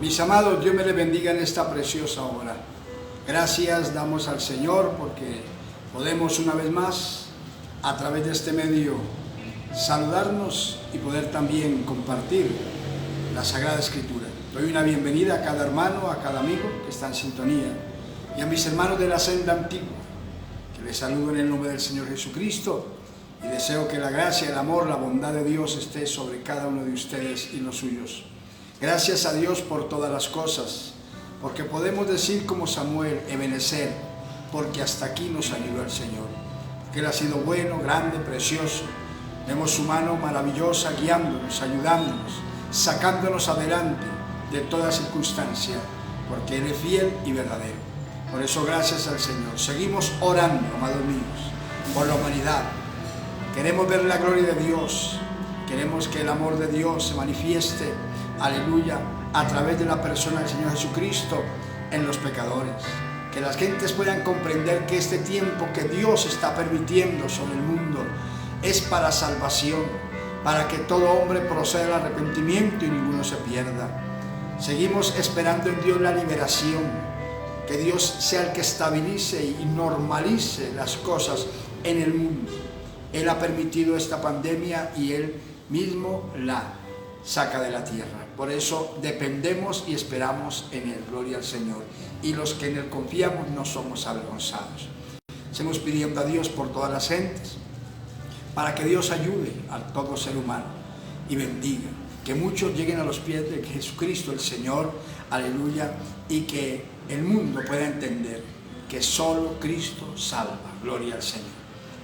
Mis amados, Dios me les bendiga en esta preciosa hora. Gracias damos al Señor porque podemos una vez más a través de este medio saludarnos y poder también compartir la Sagrada Escritura. Doy una bienvenida a cada hermano, a cada amigo que está en sintonía y a mis hermanos de la senda antigua, que les saludo en el nombre del Señor Jesucristo y deseo que la gracia, el amor, la bondad de Dios esté sobre cada uno de ustedes y los suyos. Gracias a Dios por todas las cosas, porque podemos decir como Samuel, Ebenezer, porque hasta aquí nos ayudó el Señor. Porque Él ha sido bueno, grande, precioso. Vemos su mano maravillosa guiándonos, ayudándonos, sacándonos adelante de toda circunstancia, porque Él es fiel y verdadero. Por eso gracias al Señor. Seguimos orando, amados míos, por la humanidad. Queremos ver la gloria de Dios. Queremos que el amor de Dios se manifieste, aleluya, a través de la persona del Señor Jesucristo en los pecadores. Que las gentes puedan comprender que este tiempo que Dios está permitiendo sobre el mundo es para salvación, para que todo hombre proceda al arrepentimiento y ninguno se pierda. Seguimos esperando en Dios la liberación, que Dios sea el que estabilice y normalice las cosas en el mundo. Él ha permitido esta pandemia y Él mismo la saca de la tierra. Por eso dependemos y esperamos en Él, gloria al Señor. Y los que en Él confiamos no somos avergonzados. Seguimos pidiendo a Dios por todas las gentes, para que Dios ayude a todo ser humano y bendiga. Que muchos lleguen a los pies de Jesucristo el Señor, aleluya, y que el mundo pueda entender que solo Cristo salva, gloria al Señor.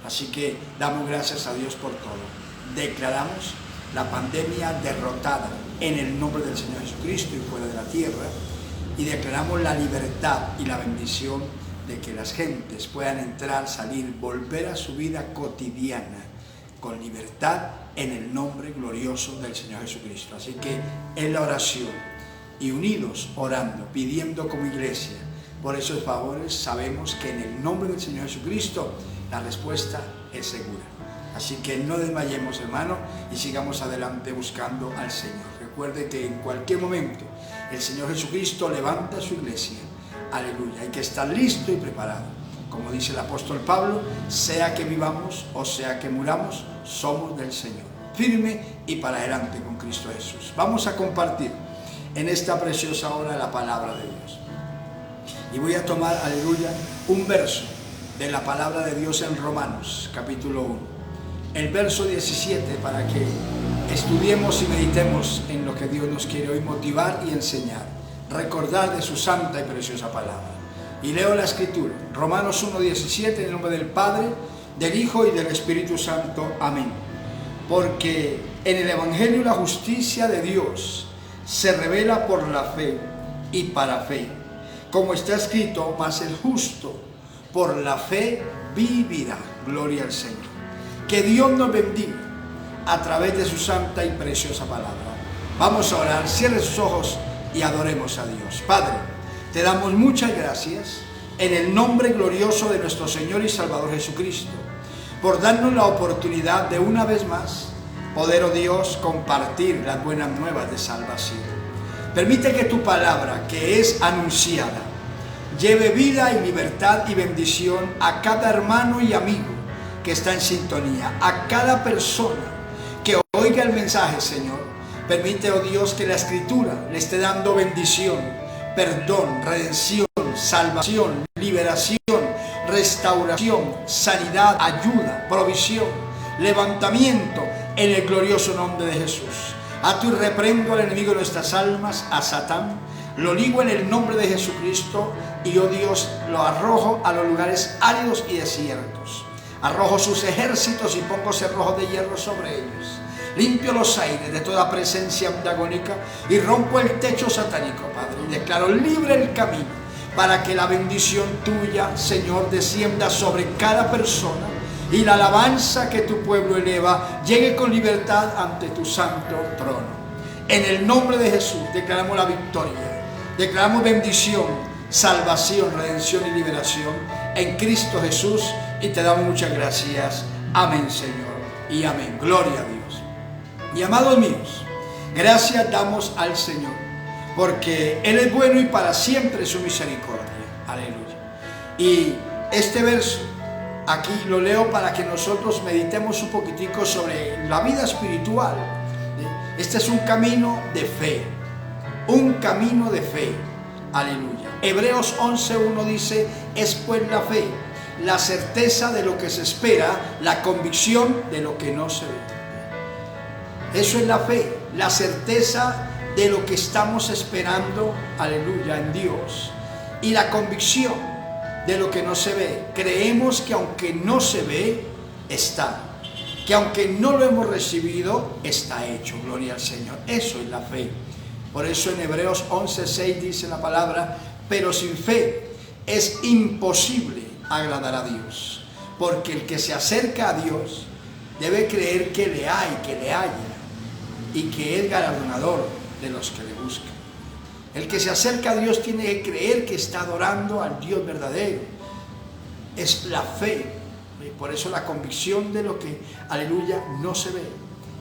Así que damos gracias a Dios por todo. Declaramos la pandemia derrotada en el nombre del Señor Jesucristo y fuera de la tierra, y declaramos la libertad y la bendición de que las gentes puedan entrar, salir, volver a su vida cotidiana con libertad en el nombre glorioso del Señor Jesucristo. Así que en la oración y unidos orando, pidiendo como iglesia por esos favores, sabemos que en el nombre del Señor Jesucristo la respuesta es segura. Así que no desmayemos, hermano, y sigamos adelante buscando al Señor. Recuerde que en cualquier momento el Señor Jesucristo levanta su iglesia. Aleluya. Hay que estar listo y preparado. Como dice el apóstol Pablo, sea que vivamos o sea que muramos, somos del Señor. Firme y para adelante con Cristo Jesús. Vamos a compartir en esta preciosa hora la palabra de Dios. Y voy a tomar, aleluya, un verso de la palabra de Dios en Romanos, capítulo 1. El verso 17, para que estudiemos y meditemos en lo que Dios nos quiere hoy motivar y enseñar, recordar de su santa y preciosa palabra. Y leo la escritura, Romanos 1:17, en el nombre del Padre, del Hijo y del Espíritu Santo. Amén. Porque en el Evangelio la justicia de Dios se revela por la fe y para fe. Como está escrito, mas el justo por la fe vivirá. Gloria al Señor. Que Dios nos bendiga a través de su santa y preciosa palabra. Vamos a orar, cierre sus ojos y adoremos a Dios. Padre, te damos muchas gracias en el nombre glorioso de nuestro Señor y Salvador Jesucristo, por darnos la oportunidad de una vez más poder, oh Dios, compartir las buenas nuevas de salvación. Permite que tu palabra, que es anunciada, lleve vida y libertad y bendición a cada hermano y amigo que está en sintonía, a cada persona que oiga el mensaje, Señor. Permite, oh Dios, que la Escritura le esté dando bendición, perdón, redención, salvación, liberación, restauración, sanidad, ayuda, provisión, levantamiento en el glorioso nombre de Jesús. Ato y reprendo al enemigo de nuestras almas, a Satán. Lo ligo en el nombre de Jesucristo y, oh Dios, lo arrojo a los lugares áridos y desiertos. Arrojo sus ejércitos y pongo cerrojos de hierro sobre ellos. Limpio los aires de toda presencia antagónica y rompo el techo satánico, Padre. Y declaro libre el camino para que la bendición tuya, Señor, descienda sobre cada persona y la alabanza que tu pueblo eleva llegue con libertad ante tu santo trono. En el nombre de Jesús declaramos la victoria, declaramos bendición, salvación, redención y liberación en Cristo Jesús. Y te damos muchas gracias. Amén, Señor. Y amén. Gloria a Dios. Y amados míos, gracias damos al Señor porque Él es bueno y para siempre su misericordia. Aleluya. Y este verso aquí lo leo para que nosotros meditemos un poquitico sobre la vida espiritual. Este es un camino de fe, un camino de fe. Aleluya. Hebreos 11:1 dice: es pues la fe, la certeza de lo que se espera, la convicción de lo que no se ve. Eso es la fe, la certeza de lo que estamos esperando, aleluya, en Dios, y la convicción de lo que no se ve. Creemos que aunque no se ve, está, que aunque no lo hemos recibido, está hecho. Gloria al Señor. Eso es la fe. Por eso en Hebreos 11:6 dice la palabra: pero sin fe es imposible agradar a Dios, porque el que se acerca a Dios debe creer que le hay, que le haya, y que es galardonador de los que le buscan. El que se acerca a Dios tiene que creer que está adorando al Dios verdadero. Es la fe. Por eso la convicción de lo que, aleluya, no se ve,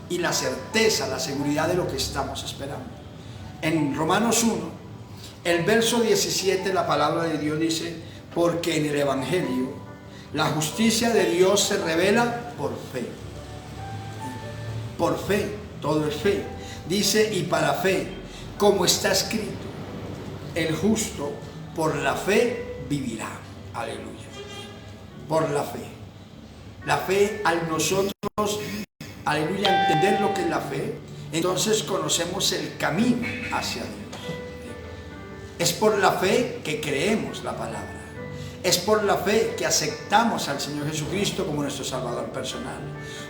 y la certeza, la seguridad de lo que estamos esperando. En Romanos 1, el verso 17, la palabra de Dios dice: porque en el Evangelio la justicia de Dios se revela por fe. Por fe, todo es fe. Dice: y para fe, como está escrito, el justo por la fe vivirá. Aleluya. Por la fe. La fe, al nosotros, aleluya, entender lo que es la fe, entonces conocemos el camino hacia Dios. Es por la fe que creemos la palabra. Es por la fe que aceptamos al Señor Jesucristo como nuestro Salvador personal.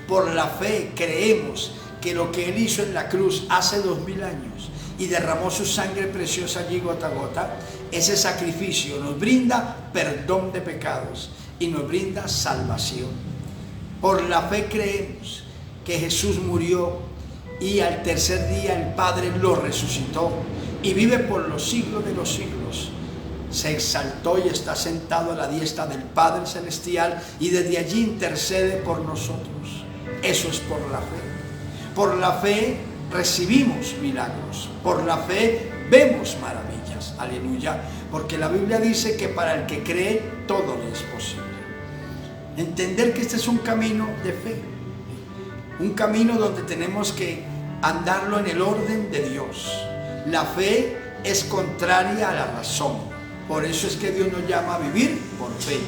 Por la fe creemos que lo que Él hizo en la cruz hace 2000 años y derramó su sangre preciosa allí gota a gota, ese sacrificio nos brinda perdón de pecados y nos brinda salvación. Por la fe creemos que Jesús murió y al tercer día el Padre lo resucitó y vive por los siglos de los siglos. Se exaltó y está sentado a la diestra del Padre Celestial y desde allí intercede por nosotros. Eso es por la fe. Por la fe recibimos milagros. Por la fe vemos maravillas. Aleluya. Porque la Biblia dice que para el que cree todo le es posible. Entender que este es un camino de fe. Un camino donde tenemos que andarlo en el orden de Dios. La fe es contraria a la razón. Por eso es que Dios nos llama a vivir por fe.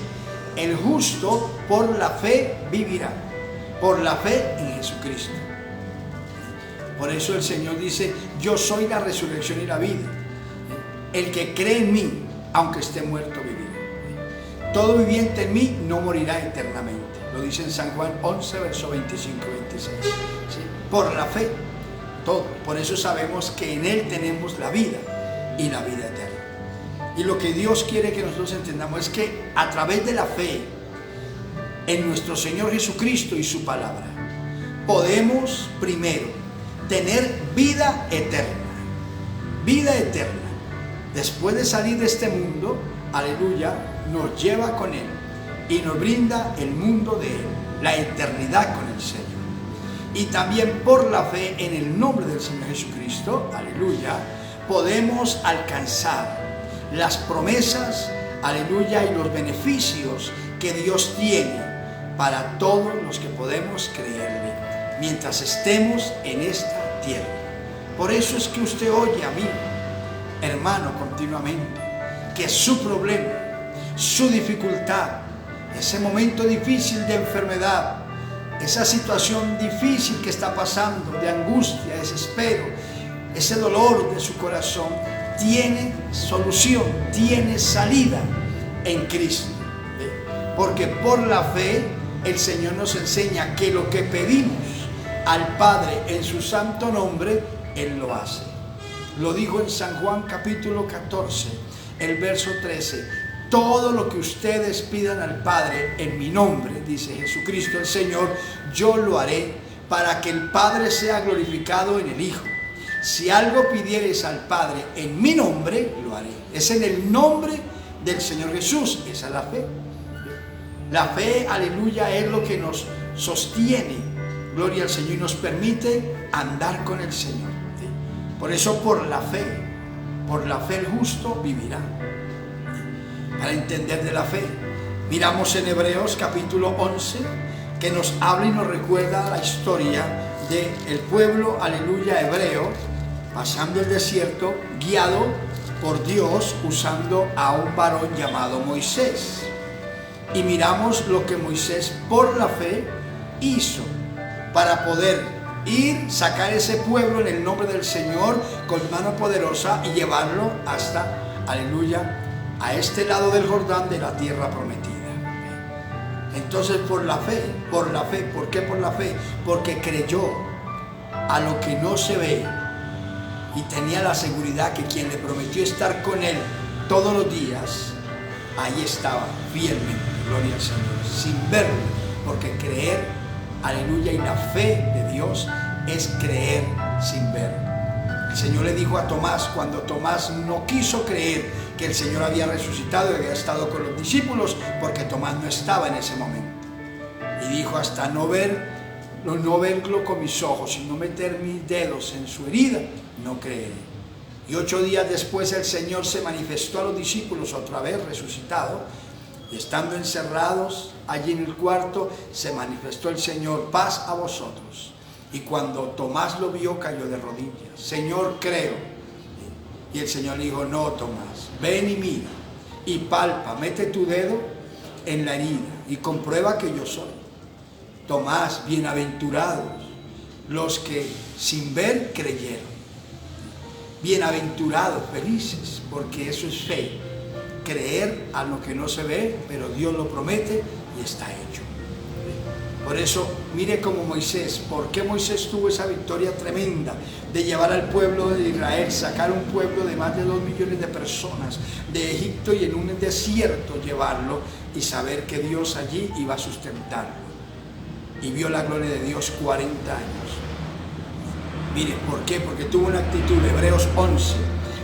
El justo por la fe vivirá. Por la fe en Jesucristo. Por eso el Señor dice: yo soy la resurrección y la vida. El que cree en mí, aunque esté muerto, vivirá. Todo viviente en mí no morirá eternamente. Lo dice en San Juan 11, verso 25 y 26. ¿Sí? Por la fe, todo. Por eso sabemos que en Él tenemos la vida y la vida eterna. Y lo que Dios quiere que nosotros entendamos es que a través de la fe en nuestro Señor Jesucristo y su palabra, podemos primero tener vida eterna. Vida eterna. Después de salir de este mundo, aleluya, nos lleva con Él y nos brinda el mundo de Él, la eternidad con el Señor. Y también por la fe en el nombre del Señor Jesucristo, aleluya, podemos alcanzar las promesas, aleluya, y los beneficios que Dios tiene para todos los que podemos creerle mientras estemos en esta tierra. Por eso es que usted oye a mí, hermano, continuamente, que su problema, su dificultad, ese momento difícil de enfermedad, esa situación difícil que está pasando, de angustia, desespero, ese dolor de su corazón, tiene solución, tiene salida en Cristo. Porque por la fe el Señor nos enseña que lo que pedimos al Padre en su santo nombre, Él lo hace. Lo dijo en San Juan capítulo 14, el verso 13. Todo lo que ustedes pidan al Padre en mi nombre, dice Jesucristo el Señor, yo lo haré para que el Padre sea glorificado en el Hijo. Si algo pidieres al Padre en mi nombre, lo haré. Es en el nombre del Señor Jesús. Esa es la fe. La fe, aleluya, es lo que nos sostiene, gloria al Señor, y nos permite andar con el Señor. Por eso, por la fe, por la fe el justo vivirá. Para entender de la fe, miramos en Hebreos capítulo 11, que nos habla y nos recuerda la historia del pueblo, aleluya, hebreo, pasando el desierto, guiado por Dios, usando a un varón llamado Moisés. Y miramos lo que Moisés por la fe hizo para poder ir, sacar ese pueblo en el nombre del Señor con mano poderosa y llevarlo hasta, aleluya, a este lado del Jordán de la tierra prometida. Entonces por la fe, ¿por qué por la fe? Porque creyó a lo que no se ve y tenía la seguridad que quien le prometió estar con él todos los días, ahí estaba fielmente, gloria al Señor, sin verlo, porque creer, aleluya, y la fe de Dios es creer sin ver. El Señor le dijo a Tomás, cuando Tomás no quiso creer que el Señor había resucitado y había estado con los discípulos, porque Tomás no estaba en ese momento, y dijo, hasta no verlo con mis ojos y no meter mis dedos en su herida, no creeré. Y 8 días después el Señor se manifestó a los discípulos otra vez resucitado, y estando encerrados allí en el cuarto, se manifestó el Señor, paz a vosotros. Y cuando Tomás lo vio, cayó de rodillas, Señor, creo. Y el Señor le dijo, no, Tomás, ven y mira, y palpa, mete tu dedo en la herida, y comprueba que yo soy. Tomás, bienaventurados los que sin ver creyeron. Bienaventurados, felices, porque eso es fe. Creer a lo que no se ve, pero Dios lo promete y está hecho. Por eso, mire como Moisés, ¿por qué Moisés tuvo esa victoria tremenda de llevar al pueblo de Israel, sacar un pueblo de más de 2 millones de personas de Egipto y en un desierto llevarlo y saber que Dios allí iba a sustentarlo? Y vio la gloria de Dios 40 años. Mire, ¿por qué? Porque tuvo una actitud. Hebreos 11,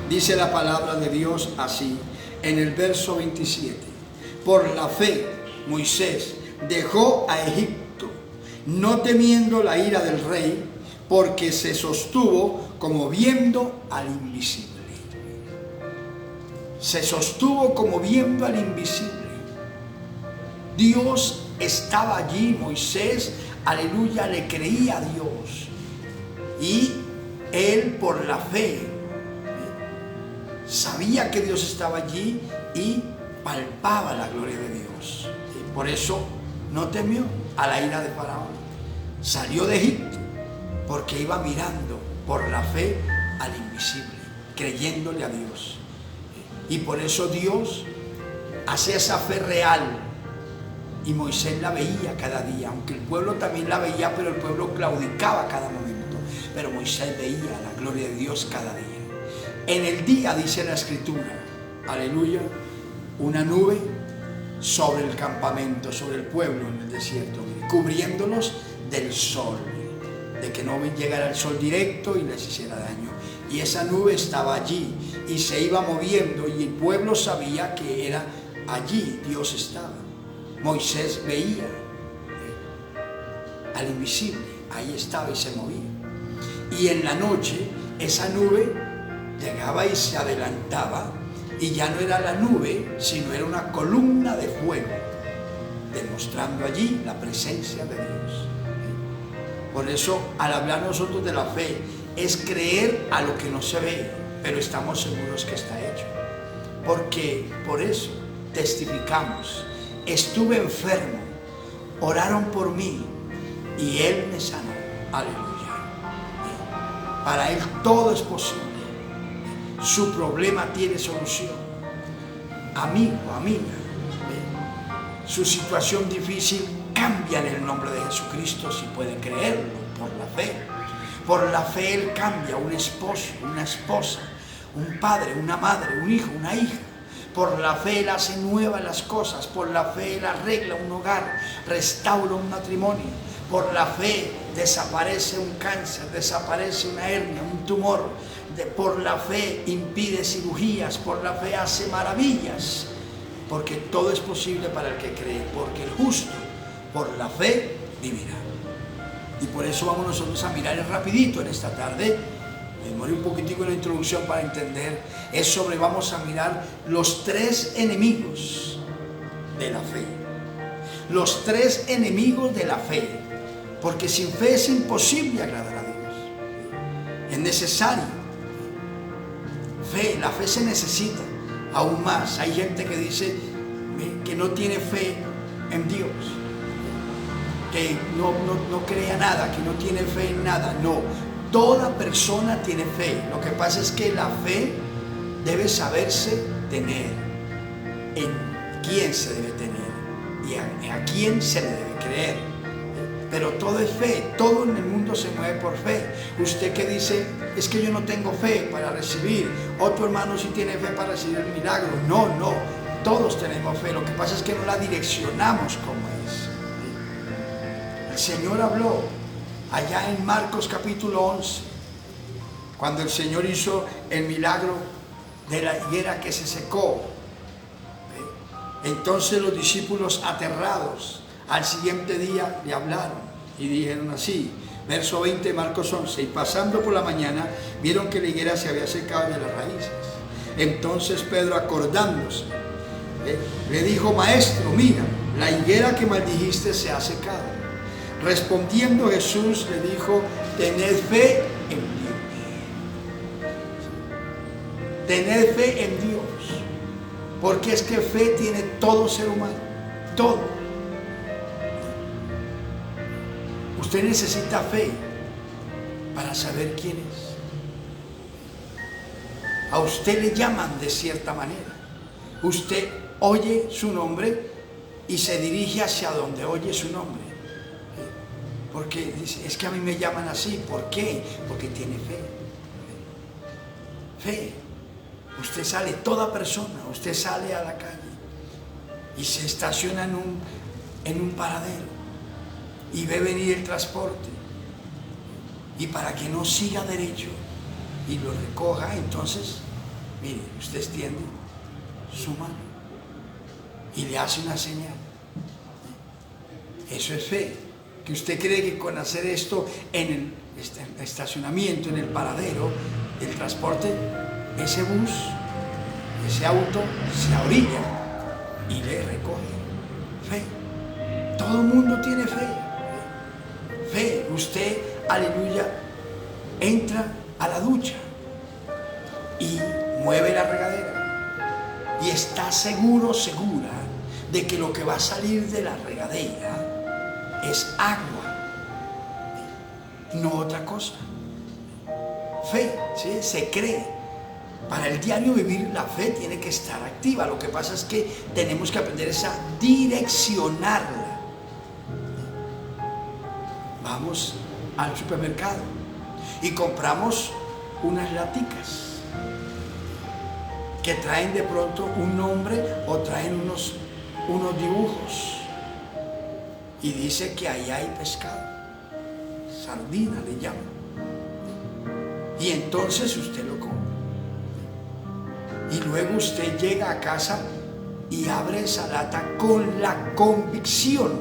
dice la palabra de Dios así, en el verso 27. Por la fe, Moisés dejó a Egipto, no temiendo la ira del rey, porque se sostuvo como viendo al invisible. Se sostuvo como viendo al invisible. Dios estaba allí, Moisés, aleluya, le creía a Dios. Y él por la fe sabía que Dios estaba allí y palpaba la gloria de Dios. Y por eso no temió a la ira de Faraón. Salió de Egipto porque iba mirando por la fe al invisible, creyéndole a Dios. Y por eso Dios hace esa fe real. Y Moisés la veía cada día, aunque el pueblo también la veía, pero el pueblo claudicaba cada momento. Pero Moisés veía la gloria de Dios cada día. En el día, dice la Escritura, aleluya, una nube sobre el campamento, sobre el pueblo en el desierto, cubriéndolos del sol, de que no llegara el sol directo y les hiciera daño. Y esa nube estaba allí y se iba moviendo y el pueblo sabía que era allí, Dios estaba. Moisés veía al invisible, ahí estaba y se movía. Y en la noche esa nube llegaba y se adelantaba y ya no era la nube, sino era una columna de fuego, demostrando allí la presencia de Dios. Por eso, al hablar nosotros de la fe, es creer a lo que no se ve, pero estamos seguros que está hecho. Porque por eso testificamos. Estuve enfermo, oraron por mí y Él me sanó. Aleluya. Para Él todo es posible. Su problema tiene solución. Amigo, amiga, su situación difícil cambia en el nombre de Jesucristo si puede creerlo por la fe. Por la fe Él cambia un esposo, una esposa, un padre, una madre, un hijo, una hija. Por la fe Él hace nuevas las cosas. Por la fe Él arregla un hogar, restaura un matrimonio. Por la fe desaparece un cáncer, desaparece una hernia, un tumor. Por la fe impide cirugías. Por la fe hace maravillas. Porque todo es posible para el que cree. Porque el justo por la fe vivirá. Y por eso vamos nosotros a mirar rapidito en esta tarde me demoré un poquitico en la introducción para entender, es sobre, vamos a mirar los 3 enemigos de la fe. Los 3 enemigos de la fe, porque sin fe es imposible agradar a Dios. Es necesario fe, la fe se necesita aún más. Hay gente que dice que no tiene fe en Dios, que no crea nada, que no tiene fe en nada. No, toda persona tiene fe. Lo que pasa es que la fe debe saberse tener, en quién se debe tener y a quién se le debe creer. Pero todo es fe, todo en el mundo se mueve por fe. Usted que dice, es que yo no tengo fe para recibir, otro hermano sí tiene fe para recibir el milagro. No, todos tenemos fe, lo que pasa es que no la direccionamos como es. El Señor habló allá en Marcos capítulo 11, cuando el Señor hizo el milagro de la higuera que se secó. Entonces los discípulos, aterrados, al siguiente día le hablaron y dijeron así, verso 20 de Marcos 11, y pasando por la mañana vieron que la higuera se había secado de las raíces. Entonces Pedro, acordándose, le dijo, maestro, mira, la higuera que maldijiste se ha secado. Respondiendo Jesús le dijo, tened fe en Dios. Tened fe en Dios, porque es que fe tiene todo ser humano, todo. Usted necesita fe para saber quién es. A usted le llaman de cierta manera. Usted oye su nombre y se dirige hacia donde oye su nombre. Porque dice, es que a mí me llaman así. ¿Por qué? Porque tiene fe. Fe. Usted sale, toda persona, usted sale a la calle y se estaciona en un paradero y ve venir el transporte, y para que no siga derecho y lo recoja, entonces, mire, usted extiende su mano y le hace una señal. Eso es fe. Que usted cree que con hacer esto en el estacionamiento, en el paradero del transporte, ese bus, ese auto se orilla y le recoge. Fe. Todo el mundo tiene fe. Fe. Usted, aleluya, entra a la ducha y mueve la regadera y está seguro, segura de que lo que va a salir de la regadera es agua, no otra cosa. Fe, ¿sí? Se cree. Para el diario vivir, la fe tiene que estar activa. Lo que pasa es que tenemos que aprender a direccionarla. Vamos al supermercado y compramos unas laticas que traen de pronto un nombre o traen unos dibujos y dice que ahí hay pescado, sardina le llaman, y entonces usted lo compra y luego usted llega a casa y abre esa lata con la convicción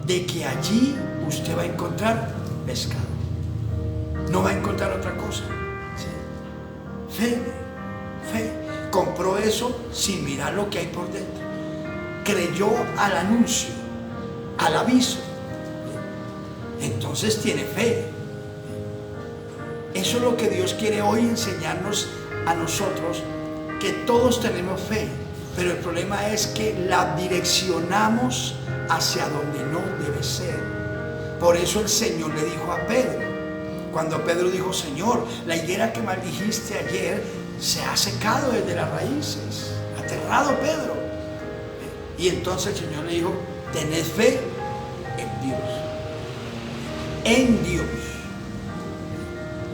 de que allí usted va a encontrar pescado, no va a encontrar otra cosa. ¿Sí? Fe. Compró eso sin mirar lo que hay por dentro. Creyó al anuncio, al aviso. Entonces tiene fe. Eso es lo que Dios quiere hoy enseñarnos a nosotros, que todos tenemos fe, pero el problema es que la direccionamos hacia donde no debe ser. Por eso el Señor le dijo a Pedro, cuando Pedro dijo, Señor, la higuera que maldijiste ayer se ha secado desde las raíces. Aterrado Pedro. Y entonces el Señor le dijo, tened fe en Dios. En Dios.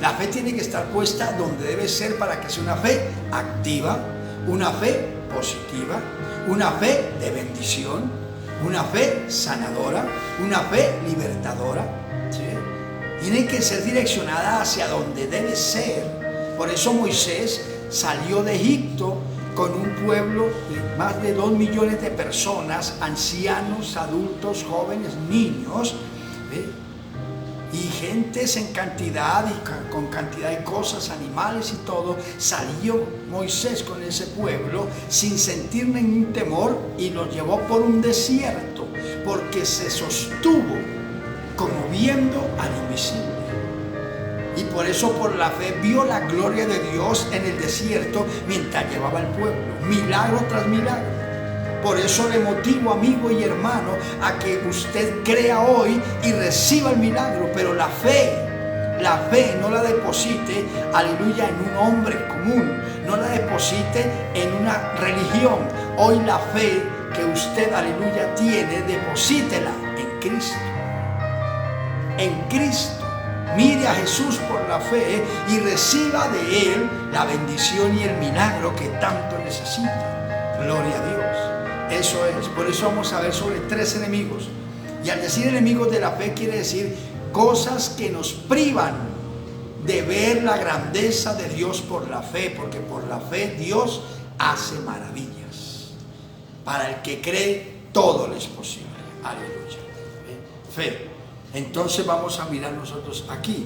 La fe tiene que estar puesta donde debe ser para que sea una fe activa, una fe positiva, una fe de bendición, una fe sanadora, una fe libertadora. ¿Sí? Tiene que ser direccionada hacia donde debe ser. Por eso Moisés salió de Egipto con un pueblo de más de 2 millones de personas, ancianos, adultos, jóvenes, niños. ¿Sí? Y gentes en cantidad y con cantidad de cosas, animales y todo, salió Moisés con ese pueblo sin sentir ningún temor y los llevó por un desierto, porque se sostuvo como viendo al invisible. Y por eso por la fe vio la gloria de Dios en el desierto mientras llevaba al pueblo, milagro tras milagro. Por eso le motivo, amigo y hermano, a que usted crea hoy y reciba el milagro, pero la fe no la deposite, aleluya, en un hombre común, no la deposite en una religión. Hoy la fe que usted, aleluya, tiene, deposítela en Cristo. En Cristo. Mire a Jesús por la fe y reciba de Él la bendición y el milagro que tanto necesita. Gloria a Dios. Eso es. Por eso vamos a ver sobre 3 enemigos. Y al decir enemigos de la fe quiere decir cosas que nos privan de ver la grandeza de Dios por la fe. Porque por la fe Dios hace maravillas. Para el que cree, todo le es posible. Aleluya. Fe. Entonces vamos a mirar nosotros aquí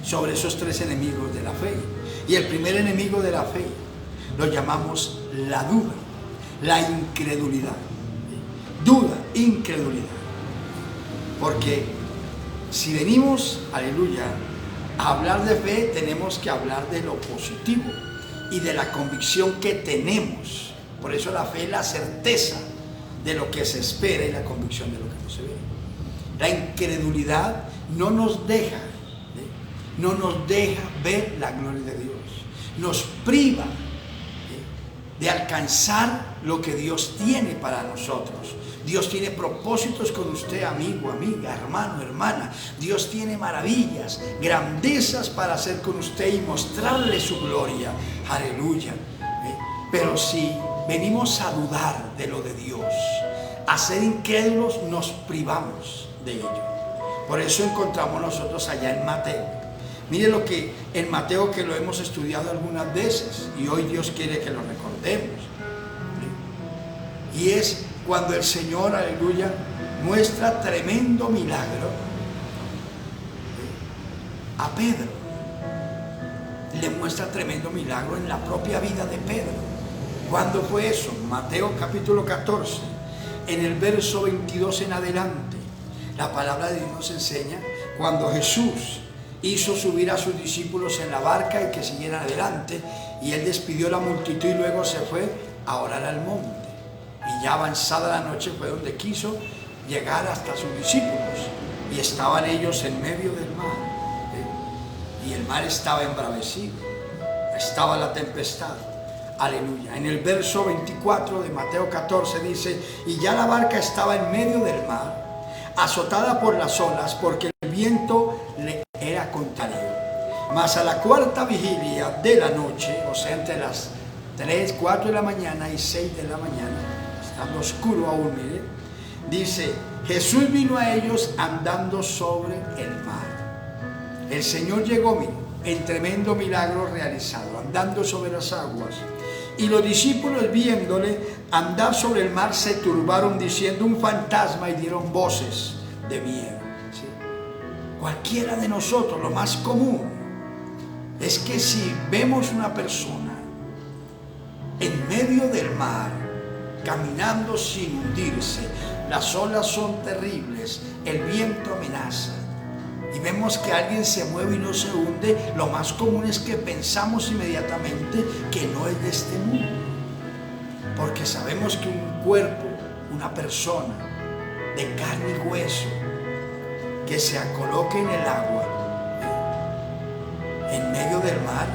sobre esos 3 enemigos de la fe. Y el primer enemigo de la fe lo llamamos la duda, la incredulidad. Duda, incredulidad. Porque si venimos, aleluya, a hablar de fe, tenemos que hablar de lo positivo y de la convicción que tenemos. Por eso la fe es la certeza de lo que se espera y la convicción de lo que no se ve. La incredulidad no nos deja ver la gloria de Dios. Nos priva de alcanzar lo que Dios tiene para nosotros. Dios tiene propósitos con usted, amigo, amiga, hermano, hermana. Dios tiene maravillas, grandezas para hacer con usted y mostrarle su gloria. Aleluya. Pero si venimos a dudar de lo de Dios, a ser incrédulos, nos privamos de ello. Por eso encontramos nosotros allá en Mateo. Mire lo que en Mateo, que lo hemos estudiado algunas veces y hoy Dios quiere que lo recordemos. Y es cuando el Señor, aleluya, muestra tremendo milagro a Pedro. Le muestra tremendo milagro en la propia vida de Pedro. ¿Cuándo fue eso? Mateo capítulo 14, en el verso 22 en adelante. La palabra de Dios nos enseña cuando Jesús hizo subir a sus discípulos en la barca y que siguieran adelante, y Él despidió a la multitud y luego se fue a orar al monte. Y ya avanzada la noche fue donde quiso llegar hasta sus discípulos, y estaban ellos en medio del mar, y el mar estaba embravecido, estaba la tempestad. Aleluya. En el verso 24 de Mateo 14 dice: y ya la barca estaba en medio del mar, azotada por las olas, porque el viento le era contrario. Mas a la 4ª vigilia de la noche, o sea, entre las 3, 4 de la mañana y 6 de la mañana, estando oscuro aún, mire, dice: Jesús vino a ellos andando sobre el mar. El Señor llegó, mire, en tremendo milagro realizado, andando sobre las aguas. Y los discípulos, viéndole andar sobre el mar, se turbaron diciendo: un fantasma, y dieron voces de miedo. ¿Sí? Cualquiera de nosotros, lo más común es que si vemos una persona en medio del mar, caminando sin hundirse, las olas son terribles, el viento amenaza, y vemos que alguien se mueve y no se hunde, lo más común es que pensamos inmediatamente que no es de este mundo. Porque sabemos que un cuerpo, una persona de carne y hueso, que se coloque en el agua, en medio del mar,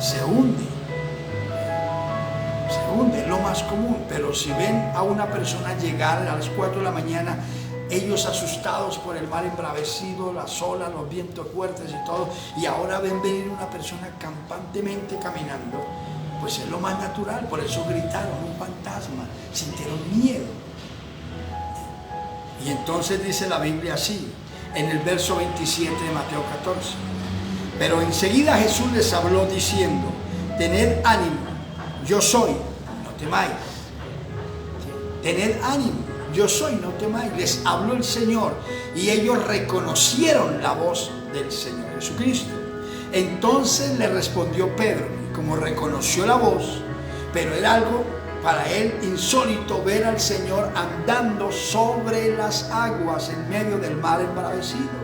se hunde. Se hunde, es lo más común. Pero si ven a una persona llegar a las 4 de la mañana, ellos asustados por el mar embravecido, las olas, los vientos fuertes y todo, y ahora ven venir una persona campantemente caminando, pues es lo más natural. Por eso gritaron: un fantasma, sintieron miedo. Y entonces dice la Biblia así, en el verso 27 de Mateo 14: pero enseguida Jesús les habló diciendo: tened ánimo, yo soy, no temáis. Tened ánimo, yo soy, no temáis. Les habló el Señor y ellos reconocieron la voz del Señor Jesucristo. Entonces le respondió Pedro, y como reconoció la voz, pero era algo para él insólito ver al Señor andando sobre las aguas en medio del mar embravecido.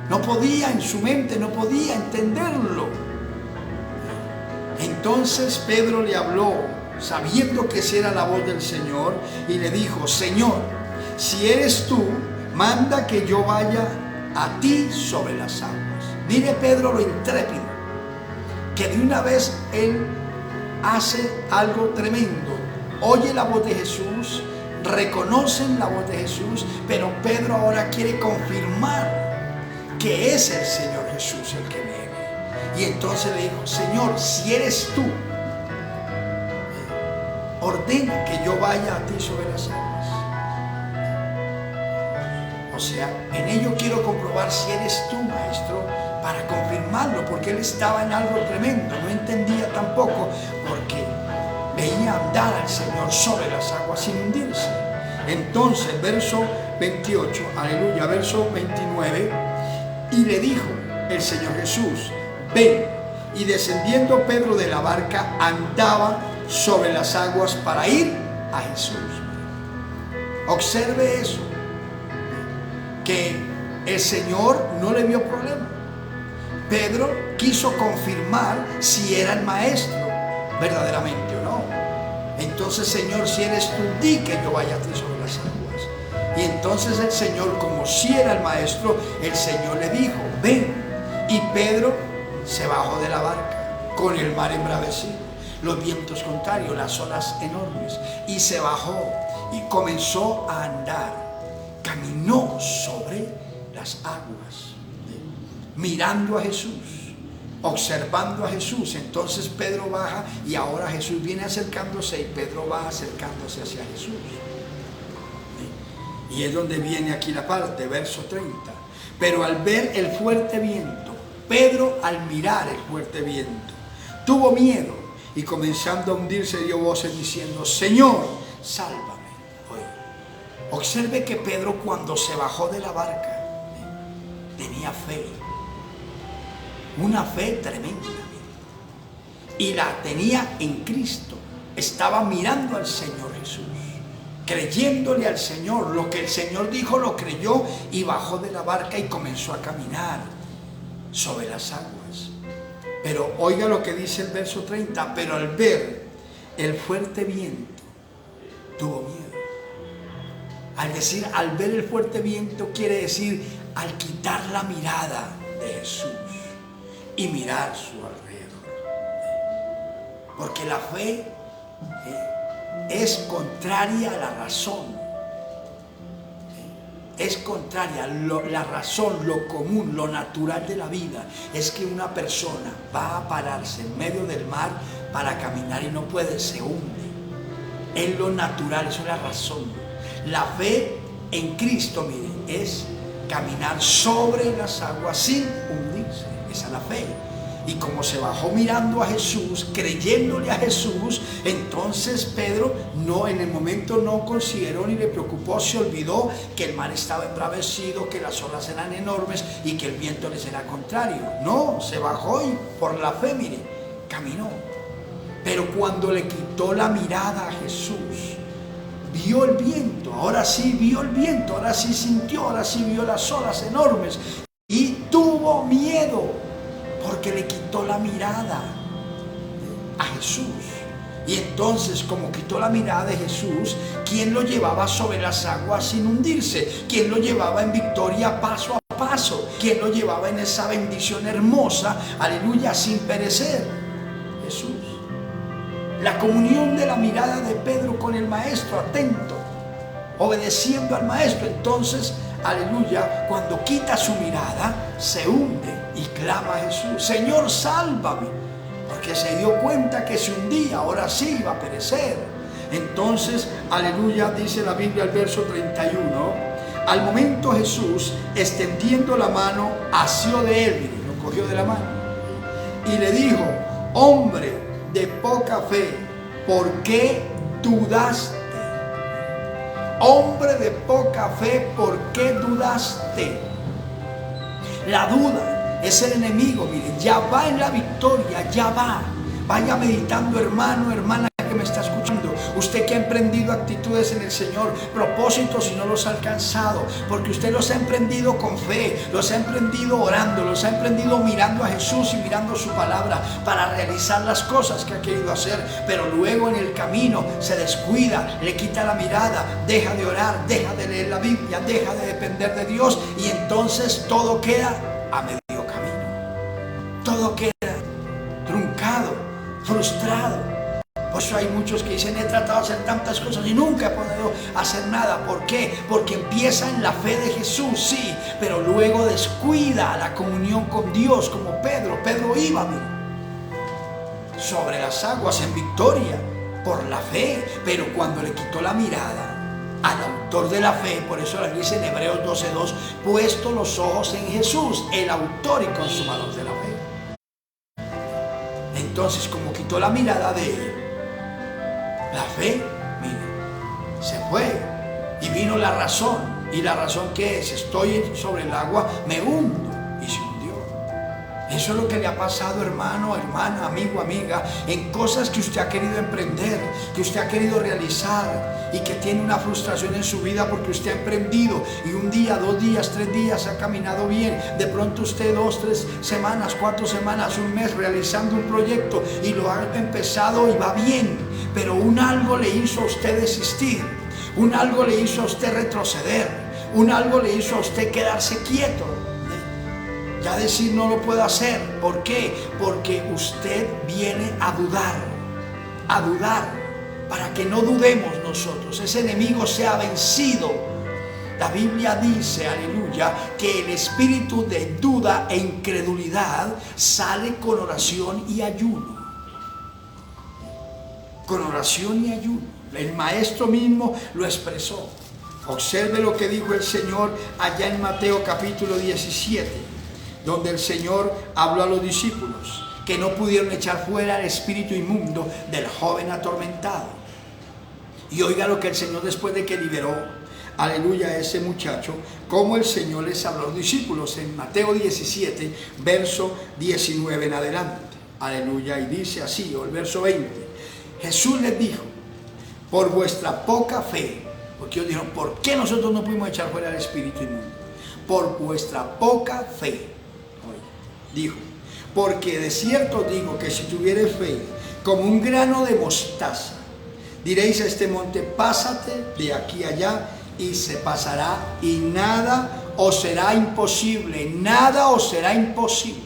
No podía, en su mente no podía entenderlo. Entonces Pedro le habló, sabiendo que esa era la voz del Señor, y le dijo: Señor, si eres tú, manda que yo vaya a ti sobre las aguas. Mire Pedro lo intrépido, que de una vez él hace algo tremendo. Oye la voz de Jesús, reconocen la voz de Jesús, pero Pedro ahora quiere confirmar que es el Señor Jesús el que viene. Y entonces le dijo: Señor, si eres tú, ordena que yo vaya a ti sobre las aguas. O sea, en ello quiero comprobar si eres tú, maestro, para confirmarlo, porque él estaba en algo tremendo, no entendía tampoco, porque veía andar al Señor sobre las aguas sin hundirse. Entonces, verso 28, aleluya, verso 29, y le dijo el Señor Jesús: ven. Y descendiendo Pedro de la barca, andaba sobre las aguas para ir a Jesús. Observe eso, que el Señor no le vio problema. Pedro quiso confirmar si era el maestro verdaderamente o no. Entonces: Señor, si eres tú, di que yo vaya a ti sobre las aguas. Y entonces el Señor, como si era el maestro, el Señor le dijo: ven. Y Pedro se bajó de la barca con el mar embravecido, los vientos contrarios, las olas enormes, y se bajó y comenzó a andar. Caminó sobre las aguas, mirando a Jesús, observando a Jesús. Entonces Pedro baja y ahora Jesús viene acercándose y Pedro va acercándose hacia Jesús. Y es donde viene aquí la parte, verso 30. Pero al ver el fuerte viento, Pedro, al mirar el fuerte viento, tuvo miedo y comenzando a hundirse dio voces diciendo: Señor, sálvame. Oye, observe que Pedro, cuando se bajó de la barca, tenía fe, una fe tremenda, y la tenía en Cristo. Estaba mirando al Señor Jesús, creyéndole al Señor. Lo que el Señor dijo lo creyó y bajó de la barca y comenzó a caminar sobre las aguas. Pero oiga lo que dice el verso 30: pero al ver el fuerte viento, tuvo miedo. Al decir al ver el fuerte viento, quiere decir al quitar la mirada de Jesús y mirar a su alrededor. Porque la fe es contraria a la razón. Es contraria, la razón, lo común, lo natural de la vida es que una persona va a pararse en medio del mar para caminar y no puede, se hunde. Es lo natural, eso es la razón. La fe en Cristo, miren, es caminar sobre las aguas sin hundirse. Esa es la fe. Y como se bajó mirando a Jesús, creyéndole a Jesús, entonces Pedro en el momento no consideró ni le preocupó, se olvidó que el mar estaba embravecido, que las olas eran enormes y que el viento les era contrario. No, se bajó y por la fe, mire, caminó. Pero cuando le quitó la mirada a Jesús, vio el viento, ahora sí vio el viento, ahora sí sintió, ahora sí vio las olas enormes y tuvo miedo. Porque le quitó la mirada a Jesús. Y entonces, como quitó la mirada de Jesús, ¿quién lo llevaba sobre las aguas sin hundirse? ¿Quién lo llevaba en victoria paso a paso? ¿Quién lo llevaba en esa bendición hermosa, aleluya, sin perecer? Jesús. La comunión de la mirada de Pedro con el maestro, atento, obedeciendo al maestro. Entonces, aleluya, cuando quita su mirada, se hunde y clama a Jesús: Señor, sálvame, porque se dio cuenta que se hundía, ahora sí iba a perecer. Entonces, aleluya, dice la Biblia al verso 31, al momento Jesús, extendiendo la mano, asió de él, lo cogió de la mano y le dijo: hombre de poca fe, ¿por qué dudaste? Hombre de poca fe, ¿por qué dudaste? La duda es el enemigo, miren, ya va en la victoria, ya va. Vaya meditando, hermano, hermana que me está escuchando. Usted que ha emprendido actitudes en el Señor, propósitos y no los ha alcanzado, porque usted los ha emprendido con fe, los ha emprendido orando, los ha emprendido mirando a Jesús y mirando su palabra para realizar las cosas que ha querido hacer, pero luego en el camino se descuida, le quita la mirada, deja de orar, deja de leer la Biblia, deja de depender de Dios, y entonces todo queda a medio camino, todo queda truncado, frustrado. Por eso hay muchos que dicen: he tratado de hacer tantas cosas y nunca he podido hacer nada. ¿Por qué? Porque empieza en la fe de Jesús, sí, pero luego descuida la comunión con Dios, como Pedro. Pedro iba, mira, sobre las aguas en victoria por la fe, pero cuando le quitó la mirada al autor de la fe, por eso la dice en Hebreos 12:2, puesto los ojos en Jesús, el autor y consumador de la fe. Entonces, como quitó la mirada de él, la fe, mire, se fue y vino la razón. ¿Y la razón qué es? Estoy sobre el agua, me hundo, y se hundió. Eso es lo que le ha pasado, hermano, hermana, amigo, amiga, en cosas que usted ha querido emprender, que usted ha querido realizar y que tiene una frustración en su vida porque usted ha emprendido y un día, 2 días, 3 días ha caminado bien. De pronto usted 2, 3 semanas, 4 semanas, un mes realizando un proyecto y lo ha empezado y va bien, pero un algo le hizo a usted desistir, un algo le hizo a usted retroceder, un algo le hizo a usted quedarse quieto. Ya decir no lo puedo hacer. ¿Por qué? Porque usted viene a dudar, para que no dudemos nosotros. Ese enemigo se ha vencido. La Biblia dice, aleluya, que el espíritu de duda e incredulidad sale con oración y ayuno. Con oración y ayuno. El maestro mismo lo expresó. Observe lo que dijo el Señor allá en Mateo capítulo 17. Donde el Señor habló a los discípulos que no pudieron echar fuera el espíritu inmundo del joven atormentado. Y oiga lo que el Señor, después de que liberó, aleluya, a ese muchacho, cómo el Señor les habló a los discípulos en Mateo 17, verso 19 en adelante. Aleluya, y dice así, o el verso 20. Jesús les dijo: por vuestra poca fe, porque ellos dijeron: ¿por qué nosotros no pudimos echar fuera el espíritu inmundo? Por vuestra poca fe. Dijo: porque de cierto digo que si tuviereis fe como un grano de mostaza, diréis a este monte: pásate de aquí allá, y se pasará, y nada os será imposible, nada os será imposible.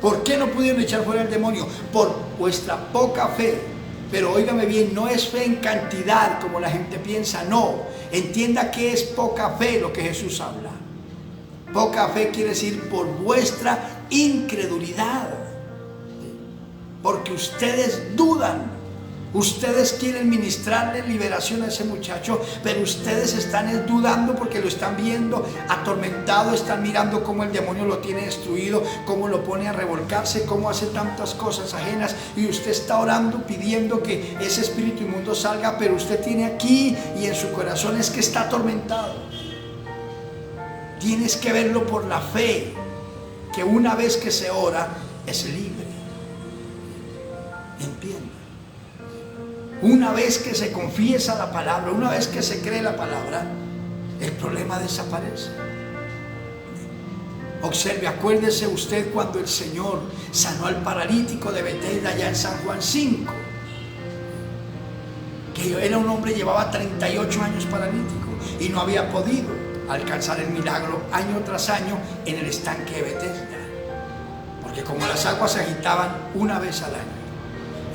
¿Por qué no pudieron echar fuera el demonio? Por vuestra poca fe. Pero óigame bien, no es fe en cantidad como la gente piensa, no. Entienda que es poca fe lo que Jesús habla. Poca fe quiere decir por vuestra incredulidad, porque ustedes dudan. Ustedes quieren ministrarle liberación a ese muchacho, pero ustedes están dudando porque lo están viendo atormentado, están mirando cómo el demonio lo tiene destruido, cómo lo pone a revolcarse, cómo hace tantas cosas ajenas, y usted está orando pidiendo que ese espíritu inmundo salga, pero usted tiene aquí y en su corazón es que está atormentado. Tienes que verlo por la fe, que una vez que se ora es libre. ¿Entiende? Una vez que se confiesa la palabra, una vez que se cree la palabra, el problema desaparece. Observe, acuérdese usted cuando el Señor sanó al paralítico de Bethesda allá en San Juan 5, que era un hombre, llevaba 38 años paralítico y no había podido alcanzar el milagro año tras año en el estanque de Bethesda, porque como las aguas se agitaban una vez al año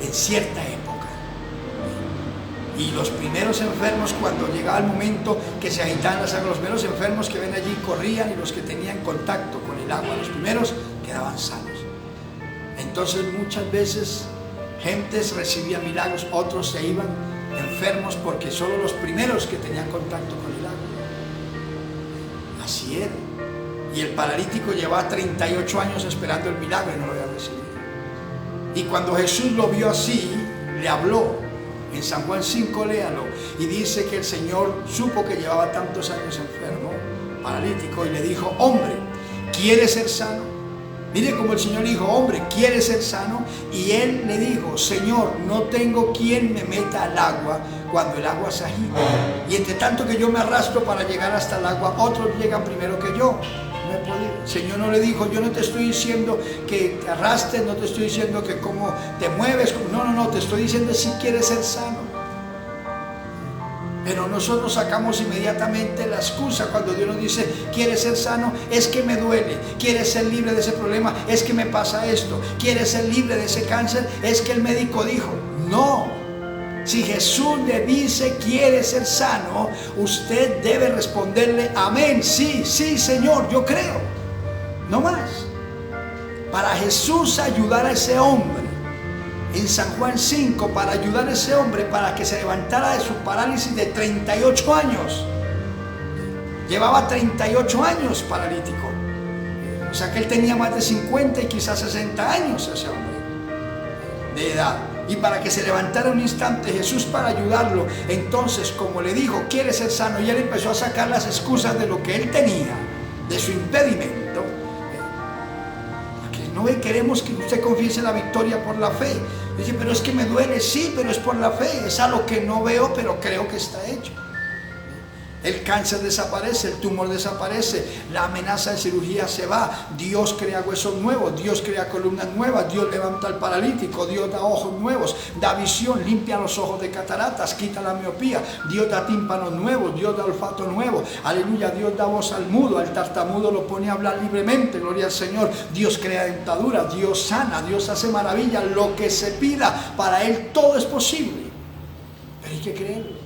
en cierta época, y los primeros enfermos, cuando llegaba el momento que se agitaban las aguas, los primeros enfermos que ven allí corrían, y los que tenían contacto con el agua, los primeros, quedaban sanos. Entonces muchas veces gentes recibían milagros, otros se iban enfermos porque solo los primeros que tenían contacto con el agua. Así era. Y el paralítico llevaba 38 años esperando el milagro y no lo había recibido. Y cuando Jesús lo vio así, le habló En San Juan 5, léalo. Y dice que el Señor supo que llevaba tantos años enfermo, paralítico, y le dijo: hombre, ¿quieres ser sano? Mire cómo el Señor dijo: hombre, ¿quieres ser sano? Y él le dijo: Señor, no tengo quien me meta al agua cuando el agua se agita. Y entre tanto que yo me arrastro para llegar hasta el agua, otros llegan primero que yo. No he podido. El Señor no le dijo: yo no te estoy diciendo que te arrastres, no te estoy diciendo que cómo te mueves. No, te estoy diciendo si quieres ser sano. Pero nosotros sacamos inmediatamente la excusa cuando Dios nos dice: ¿quieres ser sano? Es que me duele. ¿Quieres ser libre de ese problema? Es que me pasa esto. ¿Quieres ser libre de ese cáncer? Es que el médico dijo. No. Si Jesús le dice: ¿quiere ser sano?, usted debe responderle: amén, sí, Señor, yo creo. No más. Para Jesús ayudar a ese hombre, en San Juan 5, para ayudar a ese hombre para que se levantara de su parálisis de 38 años. Llevaba 38 años paralítico. O sea que él tenía más de 50 y quizás 60 años ese hombre de edad. Y para que se levantara un instante, Jesús, para ayudarlo, entonces, como le dijo: ¿quiere ser sano? Y él empezó a sacar las excusas de lo que él tenía, de su impedimento. Porque no queremos que usted confiese la victoria por la fe. Dice: pero es que me duele. Sí, pero es por la fe. Es algo que no veo, pero creo que está hecho. El cáncer desaparece, el tumor desaparece, la amenaza de cirugía se va. Dios crea huesos nuevos, Dios crea columnas nuevas, Dios levanta al paralítico, Dios da ojos nuevos, da visión, limpia los ojos de cataratas, quita la miopía, Dios da tímpanos nuevos, Dios da olfato nuevo, aleluya. Dios da voz al mudo, al tartamudo lo pone a hablar libremente, gloria al Señor. Dios crea dentadura, Dios sana, Dios hace maravillas. Lo que se pida, para Él todo es posible, pero hay que creerlo.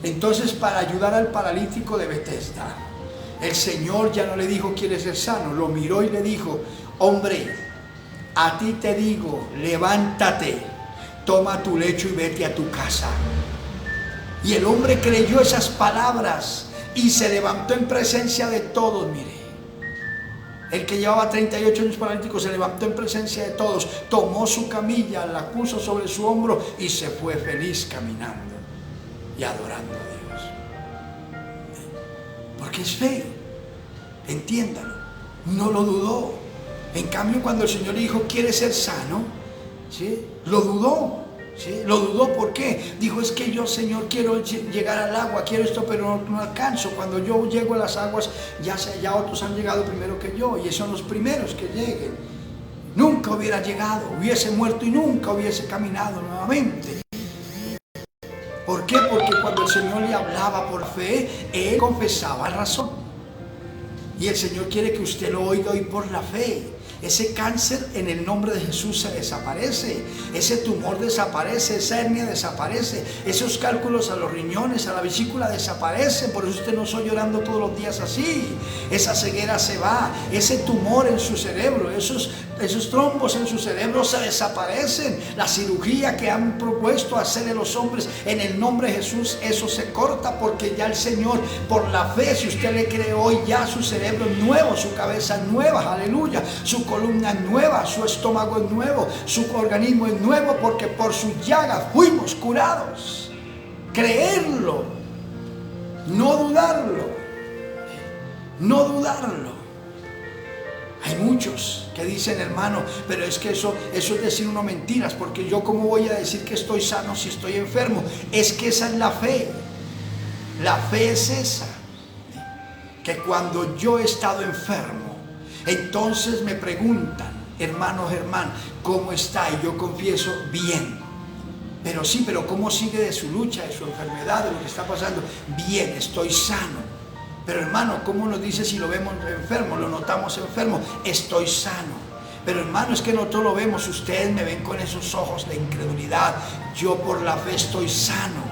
Entonces, para ayudar al paralítico de Betesda, el Señor ya no le dijo: ¿quieres ser sano? Lo miró y le dijo: hombre, a ti te digo, levántate, toma tu lecho y vete a tu casa. Y el hombre creyó esas palabras y se levantó en presencia de todos. Mire, el que llevaba 38 años paralítico se levantó en presencia de todos, tomó su camilla, la puso sobre su hombro y se fue feliz caminando y adorando a Dios. Porque es fe, entiéndalo, no lo dudó. En cambio, cuando el Señor le dijo: ¿quieres ser sano?, ¿sí?, lo dudó. ¿Sí? Lo dudó. ¿Por qué? Dijo: es que yo, Señor, quiero llegar al agua, quiero esto, pero no alcanzo. Cuando yo llego a las aguas, ya otros han llegado primero que yo, y son los primeros que lleguen. Nunca hubiera llegado, hubiese muerto y nunca hubiese caminado nuevamente. ¿Por qué? Porque cuando el Señor le hablaba por fe, él confesaba razón. Y el Señor quiere que usted lo oiga hoy por la fe. Ese cáncer en el nombre de Jesús se desaparece, ese tumor desaparece, esa hernia desaparece, esos cálculos a los riñones, a la vesícula desaparecen. Por eso usted no está llorando todos los días así. Esa ceguera se va, ese tumor en su cerebro, esos trombos en su cerebro se desaparecen. La cirugía que han propuesto hacerle los hombres en el nombre de Jesús, eso se corta, porque ya el Señor, por la fe, si usted le cree hoy, ya su cerebro es nuevo, su cabeza es nueva, aleluya, su columna es nueva, su estómago es nuevo, su organismo es nuevo, porque por sus llagas fuimos curados. Creerlo, no dudarlo, no dudarlo. Hay muchos que dicen: hermano, pero es que eso es decir uno mentiras, porque yo cómo voy a decir que estoy sano si estoy enfermo. Es que esa es la fe. La fe es esa, que cuando yo he estado enfermo, entonces me preguntan: hermano Germán, ¿cómo está? Y yo confieso: bien. Pero sí, pero ¿cómo sigue de su lucha, de su enfermedad, de lo que está pasando? Bien, estoy sano. Pero hermano, ¿cómo nos dice si lo vemos enfermo? Lo notamos enfermo. Estoy sano. Pero hermano, es que nosotros lo vemos, ustedes me ven con esos ojos de incredulidad. Yo por la fe estoy sano.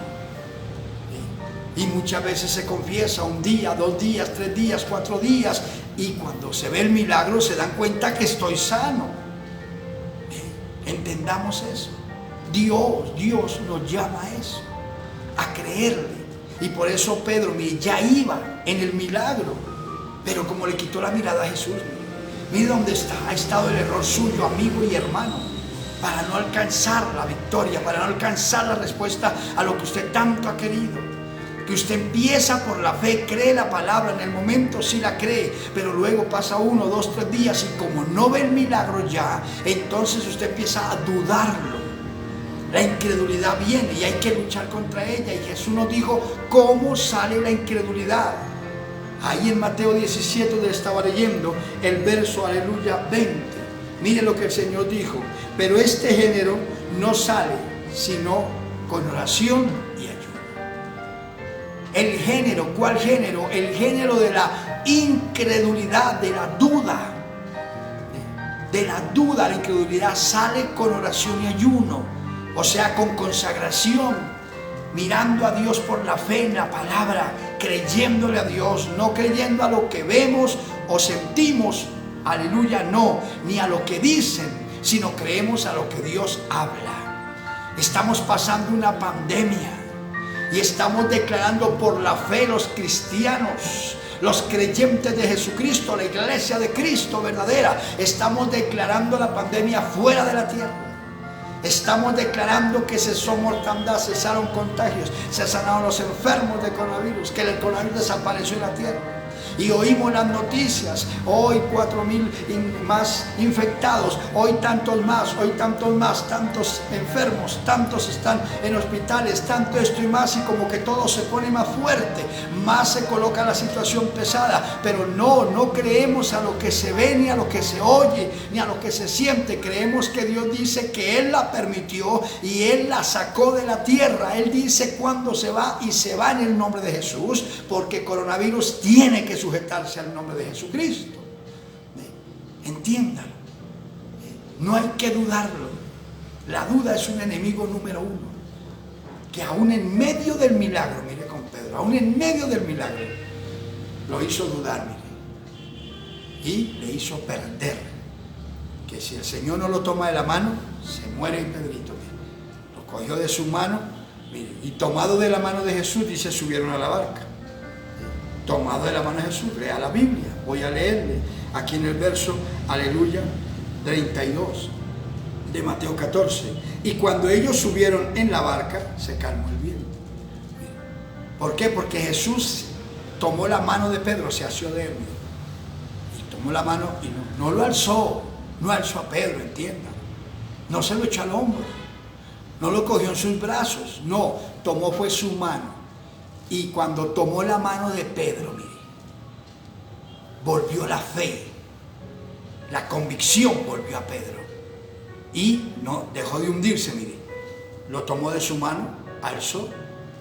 Y muchas veces se confiesa 1 día, 2 días, 3 días, 4 días. Y cuando se ve el milagro se dan cuenta que estoy sano. Entendamos eso. Dios nos llama a eso, a creerle. Y por eso Pedro, mire, ya iba en el milagro, pero como le quitó la mirada a Jesús, mire dónde está, ha estado el error suyo, amigo y hermano. para no alcanzar la victoria, para no alcanzar la respuesta a lo que usted tanto ha querido. Que usted empieza por la fe, cree la palabra, en el momento sí la cree, pero luego pasa 1, 2, 3 días y como no ve el milagro ya, entonces usted empieza a dudarlo. La incredulidad viene y hay que luchar contra ella, y Jesús nos dijo cómo sale la incredulidad. Ahí en Mateo 17, donde estaba leyendo el verso, aleluya, 20. Mire lo que el Señor dijo: pero este género no sale sino con oración y ayuno. El género, ¿cuál género? El género de la incredulidad, de la duda. De la duda, la incredulidad sale con oración y ayuno. O sea, con consagración, mirando a Dios por la fe en la palabra, creyéndole a Dios, no creyendo a lo que vemos o sentimos, aleluya, no, ni a lo que dicen, sino creemos a lo que Dios habla. Estamos pasando una pandemia y estamos declarando por la fe, los cristianos, los creyentes de Jesucristo, la iglesia de Cristo verdadera, estamos declarando la pandemia fuera de la tierra. Estamos declarando que cesó mortandad, cesaron contagios, se sanaron los enfermos de coronavirus, que el coronavirus desapareció en la tierra. Y oímos las noticias: hoy 4,000 más infectados, hoy tantos más, tantos enfermos, tantos están en hospitales, tanto esto y más, y como que todo se pone más fuerte, más se coloca la situación pesada. Pero no creemos a lo que se ve, ni a lo que se oye, ni a lo que se siente. Creemos que Dios dice que Él la permitió y Él la sacó de la tierra. Él dice cuándo se va, y se va en el nombre de Jesús, porque coronavirus tiene que sujetarse al nombre de Jesucristo. Entiéndalo. No hay que dudarlo. La duda es un enemigo número 1, que aún en medio del milagro, mire con Pedro, aún en medio del milagro, lo hizo dudar, mire, y le hizo perder. Que si el Señor no lo toma de la mano, se muere Pedrito, mire. Lo cogió de su mano, mire, y tomado de la mano de Jesús, dice, subieron a la barca. Tomado de la mano de Jesús, lea la Biblia. Voy a leerle aquí en el verso, aleluya, 32 de Mateo 14. Y cuando ellos subieron en la barca, se calmó el viento. ¿Por qué? Porque Jesús tomó la mano de Pedro, se asió de él, y tomó la mano y no lo alzó, no alzó a Pedro, entiendan. No se lo echó al hombro, no lo cogió en sus brazos, no, tomó fue su mano. Y cuando tomó la mano de Pedro, mire, volvió la fe, la convicción volvió a Pedro. Y no dejó de hundirse, mire. Lo tomó de su mano, alzó,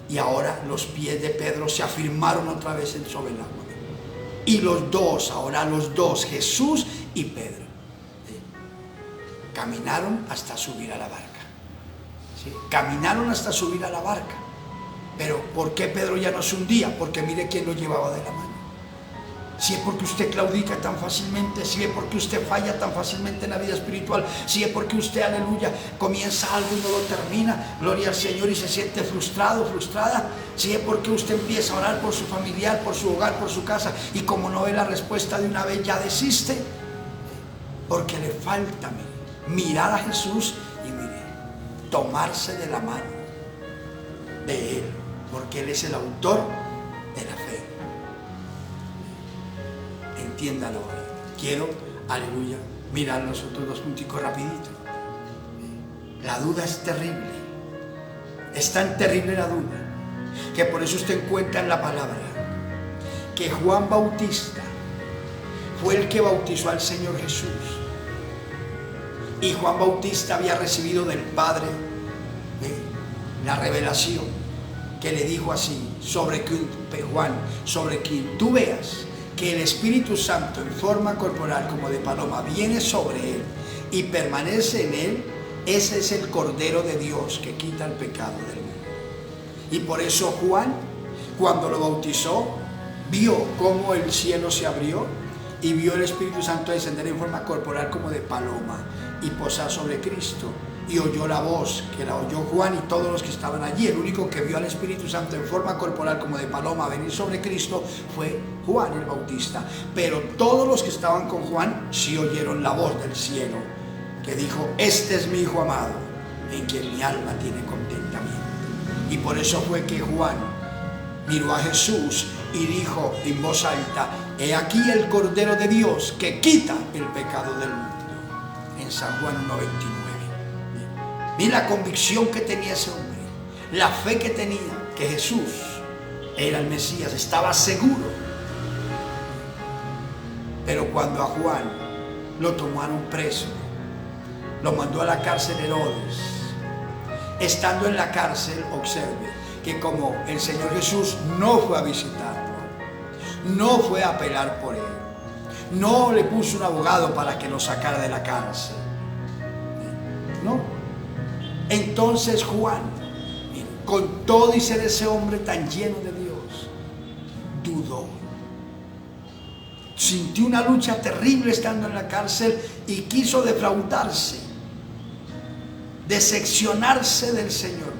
y ahora los pies de Pedro se afirmaron otra vez sobre el agua. Y los dos, ahora los dos, Jesús y Pedro, caminaron hasta subir a la barca. ¿Sí? Caminaron hasta subir a la barca. Pero ¿por qué Pedro ya no se hundía? Porque mire quién lo llevaba de la mano. Si es porque usted claudica tan fácilmente, si es porque usted falla tan fácilmente en la vida espiritual, si es porque usted, aleluya, comienza algo y no lo termina, gloria al Señor, y se siente frustrado, frustrada, si es porque usted empieza a orar por su familiar, por su hogar, por su casa, y como no ve la respuesta de una vez ya desiste, porque le falta, mire, mirar a Jesús y mire, tomarse de la mano de Él, porque Él es el autor de la fe. Entiéndalo. Quiero, aleluya, mirar los otros 2 punticos rapidito. La duda es terrible. Es tan terrible la duda, que por eso usted encuentra en la palabra que Juan Bautista fue el que bautizó al Señor Jesús. Y Juan Bautista había recibido del Padre la revelación, que le dijo así: Juan, sobre quien tú veas que el Espíritu Santo en forma corporal como de paloma viene sobre él y permanece en él, ese es el Cordero de Dios que quita el pecado del mundo. Y por eso Juan, cuando lo bautizó, vio cómo el cielo se abrió y vio el Espíritu Santo descender en forma corporal como de paloma y posar sobre Cristo. Y oyó la voz, que la oyó Juan y todos los que estaban allí. El único que vio al Espíritu Santo en forma corporal como de paloma venir sobre Cristo fue Juan el Bautista. Pero todos los que estaban con Juan sí oyeron la voz del cielo, que dijo: este es mi Hijo amado, en quien mi alma tiene contentamiento. Y por eso fue que Juan miró a Jesús y dijo en voz alta: he aquí el Cordero de Dios que quita el pecado del mundo. En San Juan 1:29. Mira la convicción que tenía ese hombre, la fe que tenía, que Jesús era el Mesías, estaba seguro. Pero cuando a Juan lo tomaron preso, lo mandó a la cárcel Herodes. Estando en la cárcel, observe que como el Señor Jesús no fue a visitarlo, no fue a apelar por él, no le puso un abogado para que lo sacara de la cárcel, no. Entonces Juan, con todo y ser ese hombre tan lleno de Dios, dudó. Sintió una lucha terrible estando en la cárcel y quiso defraudarse, decepcionarse del Señor,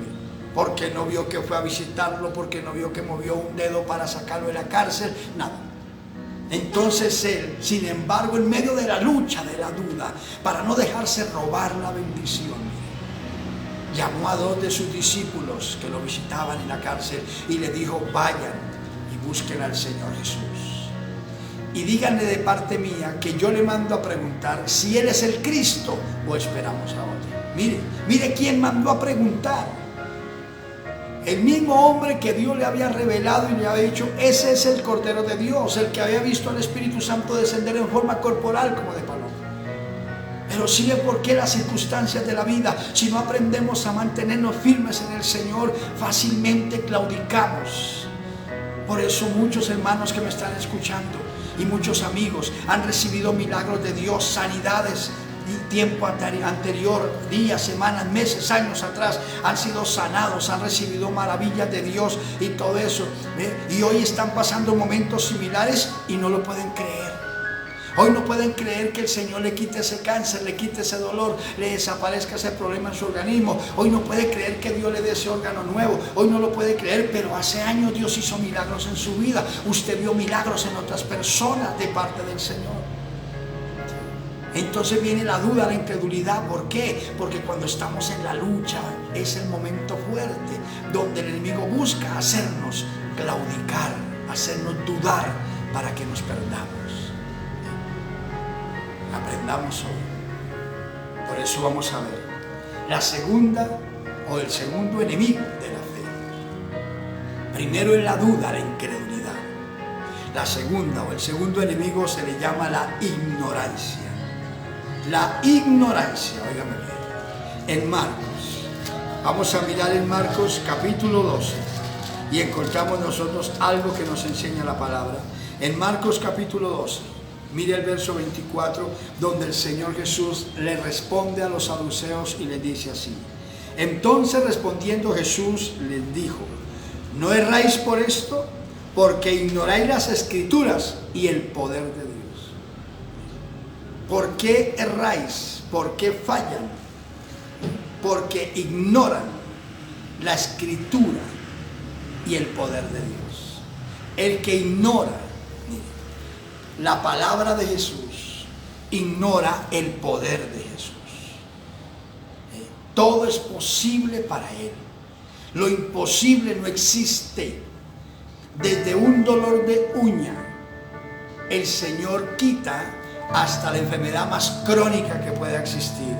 porque no vio que fue a visitarlo, porque no vio que movió un dedo para sacarlo de la cárcel, nada. Entonces él, sin embargo, en medio de la lucha, de la duda, para no dejarse robar la bendición, llamó a 2 de sus discípulos que lo visitaban en la cárcel y le dijo: vayan y busquen al Señor Jesús y díganle de parte mía que yo le mando a preguntar si Él es el Cristo o esperamos a otro. Mire quién mandó a preguntar. El mismo hombre que Dios le había revelado y le había dicho: ese es el Cordero de Dios, el que había visto al Espíritu Santo descender en forma corporal como de paloma. Pero sigue, ¿por qué las circunstancias de la vida? Si no aprendemos a mantenernos firmes en el Señor, fácilmente claudicamos. Por eso muchos hermanos que me están escuchando y muchos amigos han recibido milagros de Dios, sanidades, y tiempo anterior, días, semanas, meses, años atrás, han sido sanados, han recibido maravillas de Dios y todo eso, y hoy están pasando momentos similares y no lo pueden creer. Hoy no pueden creer que el Señor le quite ese cáncer, le quite ese dolor, le desaparezca ese problema en su organismo. Hoy no puede creer que Dios le dé ese órgano nuevo. Hoy no lo puede creer, pero hace años Dios hizo milagros en su vida. Usted vio milagros en otras personas de parte del Señor. Entonces viene la duda, la incredulidad. ¿Por qué? Porque cuando estamos en la lucha es el momento fuerte donde el enemigo busca hacernos claudicar, hacernos dudar para que nos perdamos. Aprendamos hoy. Por eso vamos a ver la segunda o el segundo enemigo de la fe. Primero es la duda, la incredulidad. La segunda o el segundo enemigo se le llama la ignorancia. La ignorancia, óigame bien. En Marcos, vamos a mirar en Marcos capítulo 12 y encontramos nosotros algo que nos enseña la palabra. En Marcos capítulo 12. Mire el verso 24, donde el Señor Jesús le responde a los saduceos y les dice así: entonces respondiendo Jesús les dijo: ¿no erráis por esto? Porque ignoráis las Escrituras y el poder de Dios. ¿Por qué erráis? ¿Por qué fallan? Porque ignoran la Escritura y el poder de Dios. El que ignora la palabra de Jesús, ignora el poder de Jesús. Todo es posible para Él. Lo imposible no existe. Desde un dolor de uña, el Señor quita hasta la enfermedad más crónica que pueda existir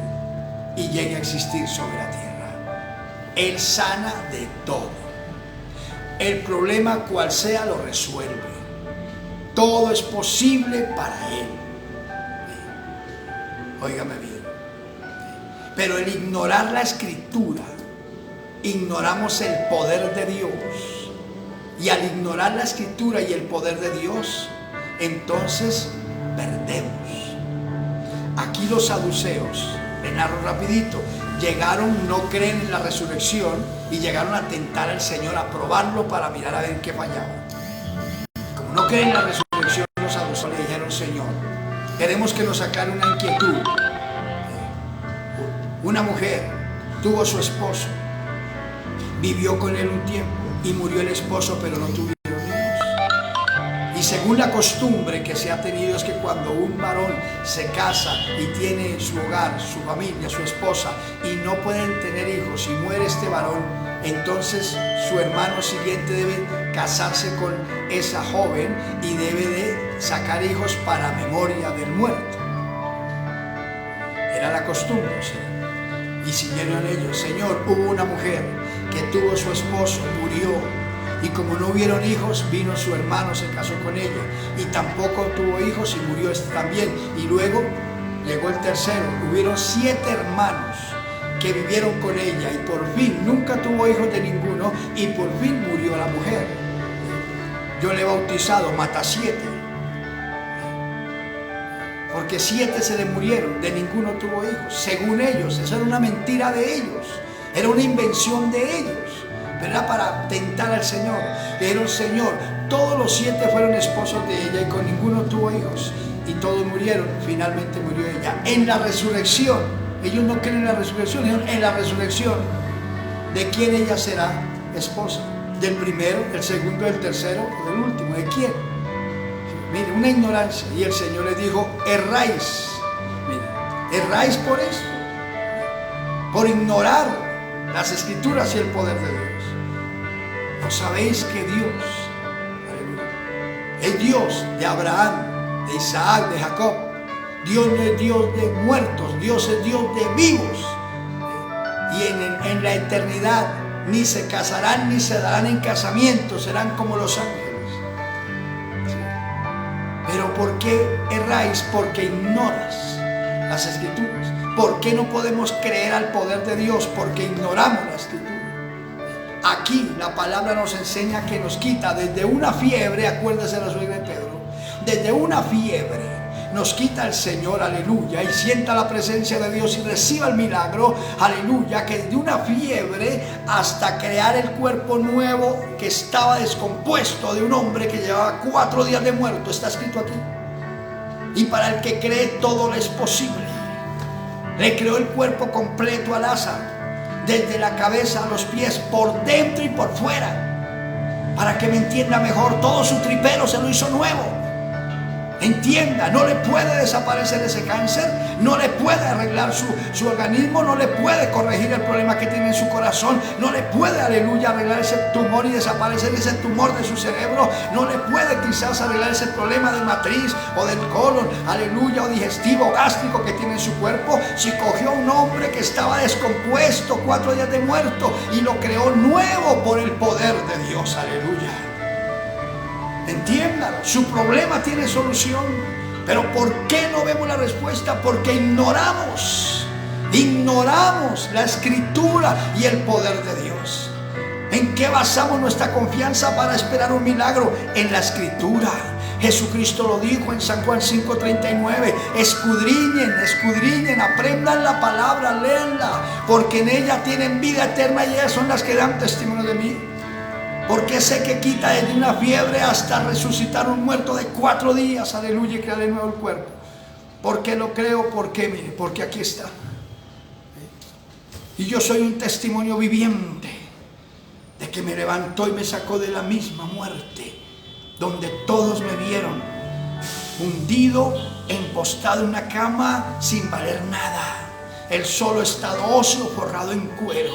y llegue a existir sobre la tierra. Él sana de todo. El problema cual sea lo resuelve. Todo es posible para Él. Óigame bien. Pero el ignorar la Escritura, ignoramos el poder de Dios. Y al ignorar la Escritura y el poder de Dios, entonces perdemos. Aquí los saduceos, le narro rapidito, llegaron, no creen en la resurrección y llegaron a tentar al Señor, a probarlo para mirar a ver qué fallaba. Como no creen en la resurrección, los saduceos le dijeron: Señor, queremos que nos aclare una inquietud. Una mujer tuvo su esposo, vivió con él un tiempo y murió el esposo, pero no tuvieron hijos. Y según la costumbre que se ha tenido es que cuando un varón se casa y tiene su hogar, su familia, su esposa y no pueden tener hijos y muere este varón, entonces su hermano siguiente debe casarse con esa joven y debe de sacar hijos para memoria del muerto. Era la costumbre, ¿sí? Y siguieron ellos. Señor, hubo una mujer que tuvo su esposo, murió, y como no hubieron hijos, vino su hermano, se casó con ella, y tampoco tuvo hijos y murió este también. Y luego llegó el tercero. Hubieron 7 hermanos que vivieron con ella y por fin nunca tuvo hijos de ninguno y por fin murió la mujer. Yo le he bautizado Mata 7, porque 7 se le murieron, de ninguno tuvo hijos, según ellos. Eso era una mentira de ellos, era una invención de ellos, pero era para tentar al Señor. Pero Señor, todos los 7 fueron esposos de ella y con ninguno tuvo hijos y todos murieron. Finalmente murió ella. En la resurrección, ellos no creen en la resurrección, en la resurrección, ¿de quién ella será esposa? ¿Del primero, del segundo, del tercero o del último? ¿De quién? Mire, una ignorancia. Y el Señor les dijo: erráis. Mire, erráis por esto, por ignorar las Escrituras y el poder de Dios. ¿No sabéis que Dios, aleluya, es Dios de Abraham, de Isaac, de Jacob? Dios no es Dios de muertos, Dios es Dios de vivos. Y en la eternidad ni se casarán ni se darán en casamiento, serán como los ángeles. ¿Sí? Pero ¿por qué erráis? Porque ignoras las Escrituras. ¿Por qué no podemos creer al poder de Dios? Porque ignoramos la Escritura. Aquí la palabra nos enseña que nos quita desde una fiebre, acuérdese la suegra de Pedro, desde una fiebre nos quita el Señor, aleluya, y sienta la presencia de Dios y reciba el milagro, aleluya, que desde una fiebre hasta crear el cuerpo nuevo que estaba descompuesto de un hombre que llevaba 4 días de muerto, está escrito aquí. Y para el que cree todo le es posible. Le creó el cuerpo completo a Lázaro, desde la cabeza a los pies, por dentro y por fuera. Para que me entienda mejor, todo su tripero se lo hizo nuevo. Entienda, no le puede desaparecer ese cáncer, no le puede arreglar su organismo, no le puede corregir el problema que tiene en su corazón, no le puede, aleluya, arreglar ese tumor y desaparecer ese tumor de su cerebro, no le puede quizás arreglar ese problema de matriz o del colon, aleluya, o digestivo, gástrico que tiene en su cuerpo. Si cogió a un hombre que estaba descompuesto, 4 días de muerto, y lo creó nuevo por el poder de Dios, aleluya. Entiéndalo, su problema tiene solución, pero ¿por qué no vemos la respuesta? Porque ignoramos la Escritura y el poder de Dios. ¿En qué basamos nuestra confianza para esperar un milagro? En la Escritura. Jesucristo lo dijo en San Juan 5:39, escudriñen, aprendan la palabra, léanla, porque en ella tienen vida eterna y ellas son las que dan testimonio de mí. Porque sé que quita desde una fiebre hasta resucitar un muerto de 4 días, aleluya, y crear de nuevo el cuerpo. ¿Por qué lo creo? Porque mire, porque aquí está. Y yo soy un testimonio viviente de que me levantó y me sacó de la misma muerte, donde todos me vieron hundido, empostado en una cama sin valer nada, el solo estado óseo forrado en cuero.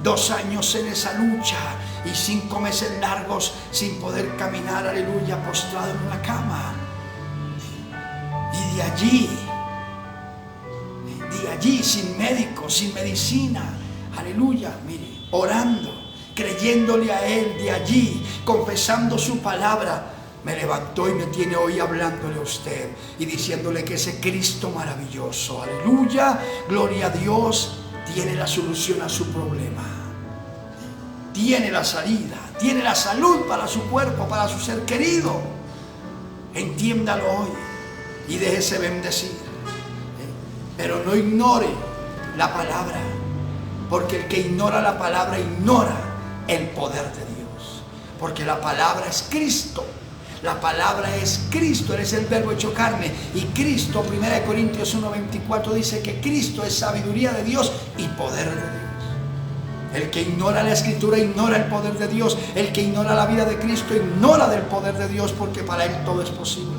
2 años en esa lucha y 5 meses largos sin poder caminar, aleluya, postrado en una cama. Y de allí, sin médico, sin medicina, aleluya, mire, orando, creyéndole a Él, de allí, confesando su palabra, me levantó y me tiene hoy hablándole a usted y diciéndole que ese Cristo maravilloso, aleluya, gloria a Dios, tiene la solución a su problema, tiene la salida, tiene la salud para su cuerpo, para su ser querido. Entiéndalo hoy y déjese bendecir, pero no ignore la palabra, porque el que ignora la palabra ignora el poder de Dios, porque la palabra es Cristo. La palabra es Cristo, Él es el verbo hecho carne. Y Cristo, 1 Corintios 1:24 dice que Cristo es sabiduría de Dios y poder de Dios. El que ignora la Escritura ignora el poder de Dios. El que ignora la vida de Cristo ignora del poder de Dios, porque para Él todo es posible.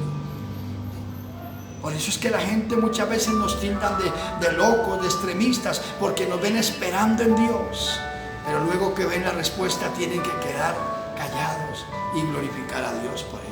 Por eso es que la gente muchas veces nos tildan de locos, de extremistas, porque nos ven esperando en Dios. Pero luego que ven la respuesta tienen que quedar callados y glorificar a Dios por ello.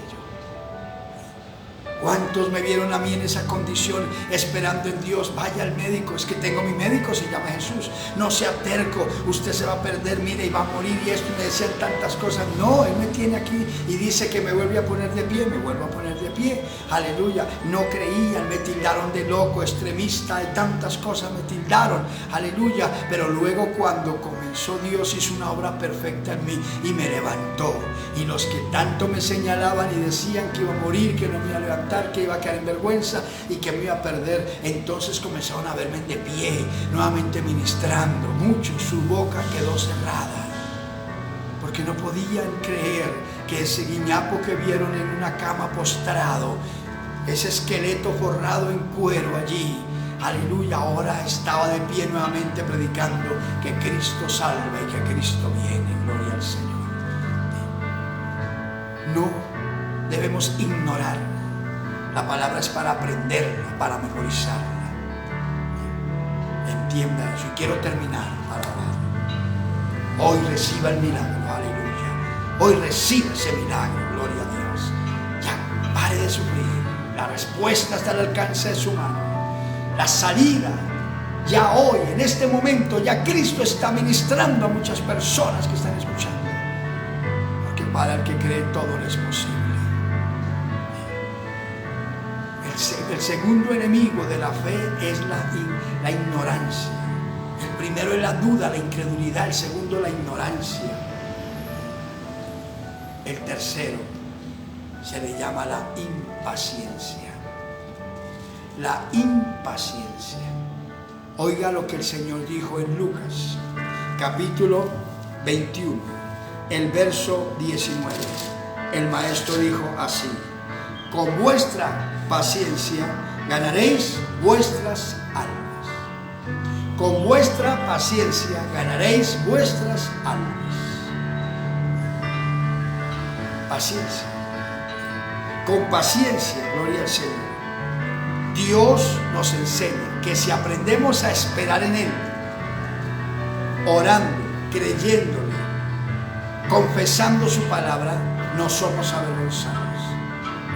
¿Cuántos me vieron a mí en esa condición esperando en Dios? Vaya al médico, es que tengo mi médico, se llama Jesús. No sea terco, usted se va a perder, mire, y va a morir y esto, y me decían tantas cosas. No, Él me tiene aquí y dice que me vuelve a poner de pie, me vuelvo a poner de pie. Aleluya. No creían, me tildaron de loco, extremista, y tantas cosas me tildaron. Aleluya. Pero luego cuando comenzó, Dios hizo una obra perfecta en mí y me levantó. Y los que tanto me señalaban y decían que iba a morir, que no me iba a levantar, que iba a quedar en vergüenza y que me iba a perder, entonces comenzaron a verme de pie, nuevamente ministrando. Mucho, su boca quedó cerrada, porque no podían creer que ese guiñapo que vieron en una cama postrado, ese esqueleto forrado en cuero allí, aleluya, ahora estaba de pie nuevamente predicando que Cristo salva y que Cristo viene. Gloria al Señor. No debemos ignorar. La palabra es para aprenderla, para memorizarla. Entienda eso. Y quiero terminar para orar. Hoy reciba el milagro, aleluya. Hoy reciba ese milagro, gloria a Dios. Ya pare de sufrir. La respuesta está al alcance de su mano. La salida, ya hoy, en este momento, ya Cristo está ministrando a muchas personas que están escuchando. Porque para el que cree todo le es posible. El segundo enemigo de la fe es la ignorancia. El primero es la duda, la incredulidad. El segundo, la ignorancia. El tercero se le llama la impaciencia. La impaciencia. Oiga lo que el Señor dijo en Lucas, capítulo 21, el verso 19. El maestro dijo así: con vuestra paciencia ganaréis vuestras almas. Con vuestra paciencia ganaréis vuestras almas. Paciencia. Con paciencia, gloria al Señor. Dios nos enseña que si aprendemos a esperar en Él, orando, creyéndole, confesando su palabra, no somos avergonzados.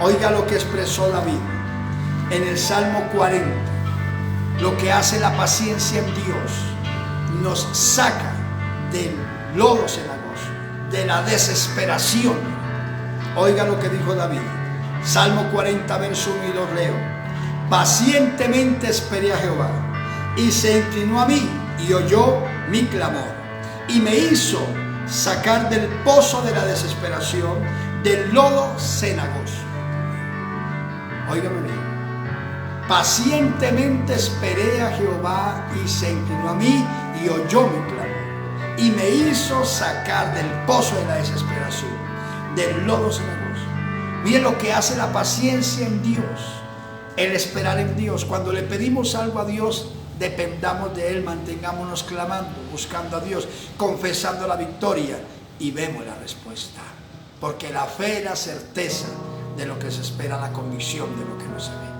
Oiga lo que expresó David en el Salmo 40. Lo que hace la paciencia en Dios, nos saca del lodo cenagoso, de la desesperación. Oiga lo que dijo David. Salmo 40, verso 1 y 2 leo: pacientemente esperé a Jehová, y se inclinó a mí, y oyó mi clamor, y me hizo sacar del pozo de la desesperación, del lodo cenagoso. Óigame bien. Pacientemente esperé a Jehová, y se inclinó a mí, y oyó mi clamor, y me hizo sacar del pozo de la desesperación, del lodo cenagoso. Miren lo que hace la paciencia en Dios, el esperar en Dios. Cuando le pedimos algo a Dios, dependamos de Él, mantengámonos clamando, buscando a Dios, confesando la victoria, y vemos la respuesta. Porque la fe es la certeza de lo que se espera, la convicción de lo que no se ve.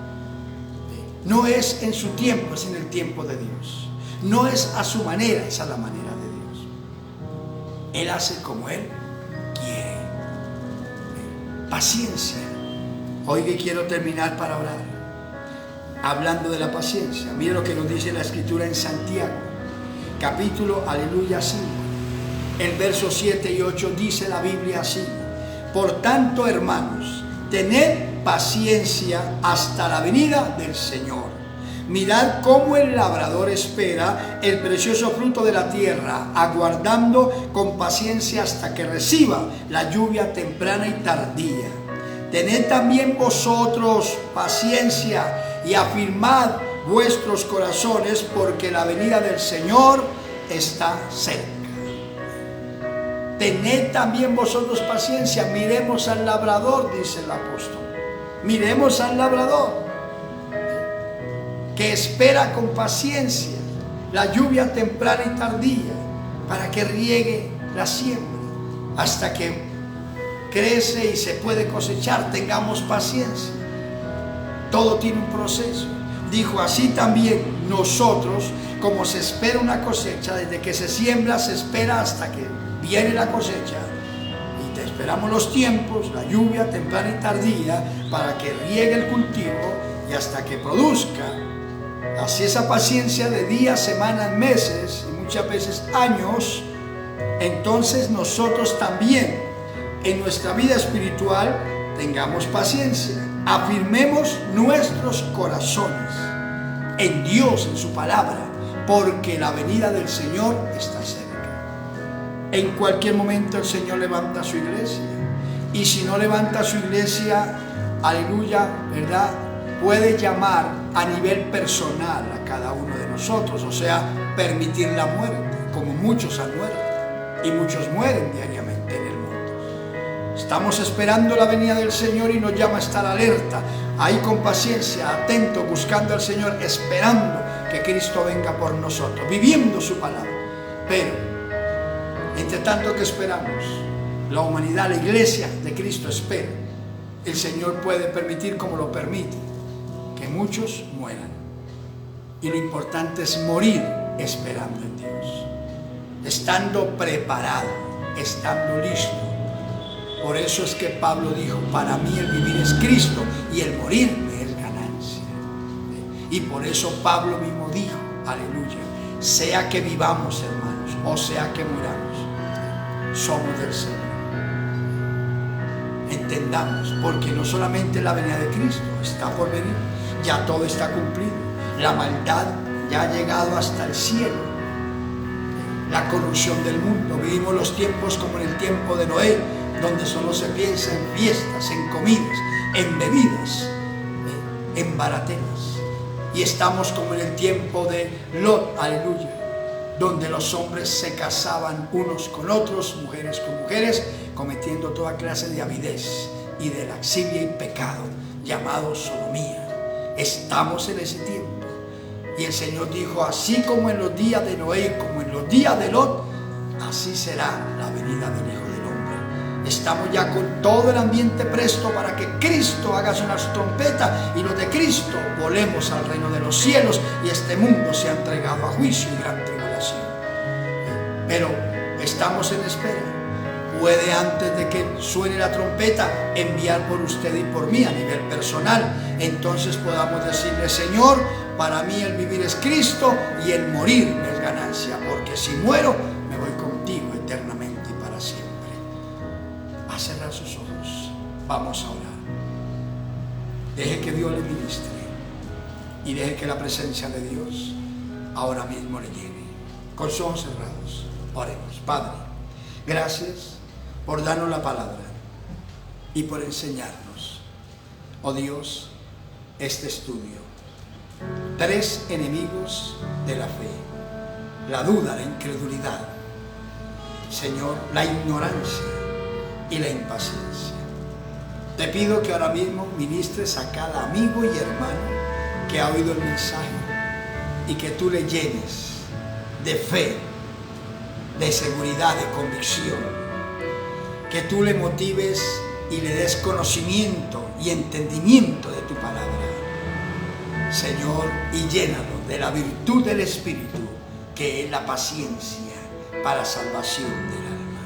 No es en su tiempo, es en el tiempo de Dios. No es a su manera, es a la manera de Dios. Él hace como Él quiere. Paciencia. Hoy que quiero terminar para orar, hablando de la paciencia. Mira lo que nos dice la Escritura en Santiago, capítulo, aleluya, 5. El verso 7 y 8 dice la Biblia así: por tanto, hermanos, tened paciencia hasta la venida del Señor. Mirad cómo el labrador espera el precioso fruto de la tierra, aguardando con paciencia hasta que reciba la lluvia temprana y tardía. Tened también vosotros paciencia y afirmad vuestros corazones, porque la venida del Señor está cerca. Tened también vosotros paciencia. Miremos al labrador, dice el apóstol. Miremos al labrador, que espera con paciencia la lluvia temprana y tardía, para que riegue la siembra hasta que crece y se puede cosechar. Tengamos paciencia. Todo tiene un proceso. Dijo, así también nosotros, como se espera una cosecha, desde que se siembra se espera hasta que viene la cosecha. Y te esperamos los tiempos, la lluvia temprana y tardía, para que riegue el cultivo y hasta que produzca. Así esa paciencia de días, semanas, meses y muchas veces años. Entonces nosotros también en nuestra vida espiritual tengamos paciencia. Afirmemos nuestros corazones en Dios, en su palabra, porque la venida del Señor está cerca. En cualquier momento el Señor levanta su iglesia, y si no levanta su iglesia, aleluya, ¿verdad?, puede llamar a nivel personal a cada uno de nosotros, o sea, permitir la muerte, como muchos han muerto, y muchos mueren diariamente en el mundo. Estamos esperando la venida del Señor y nos llama a estar alerta, ahí con paciencia, atento, buscando al Señor, esperando que Cristo venga por nosotros, viviendo su palabra. Pero, entre tanto que esperamos, la humanidad, la iglesia de Cristo espera. El Señor puede permitir, como lo permite, que muchos mueran. Y lo importante es morir esperando en Dios, estando preparado, estando listo. Por eso es que Pablo dijo, para mí el vivir es Cristo y el morir me es ganancia. Y por eso Pablo mismo dijo, aleluya, sea que vivamos, hermanos, o sea que muramos, somos del Señor. Entendamos, porque no solamente la venida de Cristo está por venir, ya todo está cumplido. La maldad ya ha llegado hasta el cielo. La corrupción del mundo, vivimos los tiempos como en el tiempo de Noé, donde solo se piensa en fiestas, en comidas, en bebidas, en baratelas. Y estamos como en el tiempo de Lot, aleluya, donde los hombres se casaban unos con otros, mujeres con mujeres, cometiendo toda clase de avidez y de laxivia y pecado, llamado sodomía. Estamos en ese tiempo. Y el Señor dijo, así como en los días de Noé, como en los días de Lot, así será la venida del Hijo del Hombre. Estamos ya con todo el ambiente presto para que Cristo haga sonar su trompeta y los de Cristo volemos al reino de los cielos y este mundo sea entregado a juicio y gran tribulación. Pero estamos en espera. Puede, antes de que suene la trompeta, enviar por usted y por mí a nivel personal. Entonces podamos decirle, Señor, para mí el vivir es Cristo y el morir me es ganancia, porque si muero me voy contigo eternamente y para siempre. Va a cerrar sus ojos. Vamos a orar. Deje que Dios le ministre y deje que la presencia de Dios ahora mismo le llene. Con sus ojos cerrados, oremos. Padre, gracias por darnos la palabra y por enseñarnos, oh Dios, este estudio. 3 enemigos de la fe: la duda, la incredulidad, Señor, la ignorancia y la impaciencia. Te pido que ahora mismo ministres a cada amigo y hermano que ha oído el mensaje y que tú le llenes de fe, de seguridad, de convicción, que tú le motives y le des conocimiento y entendimiento de tu palabra, Señor, y llénalo de la virtud del Espíritu, que es la paciencia para salvación del alma.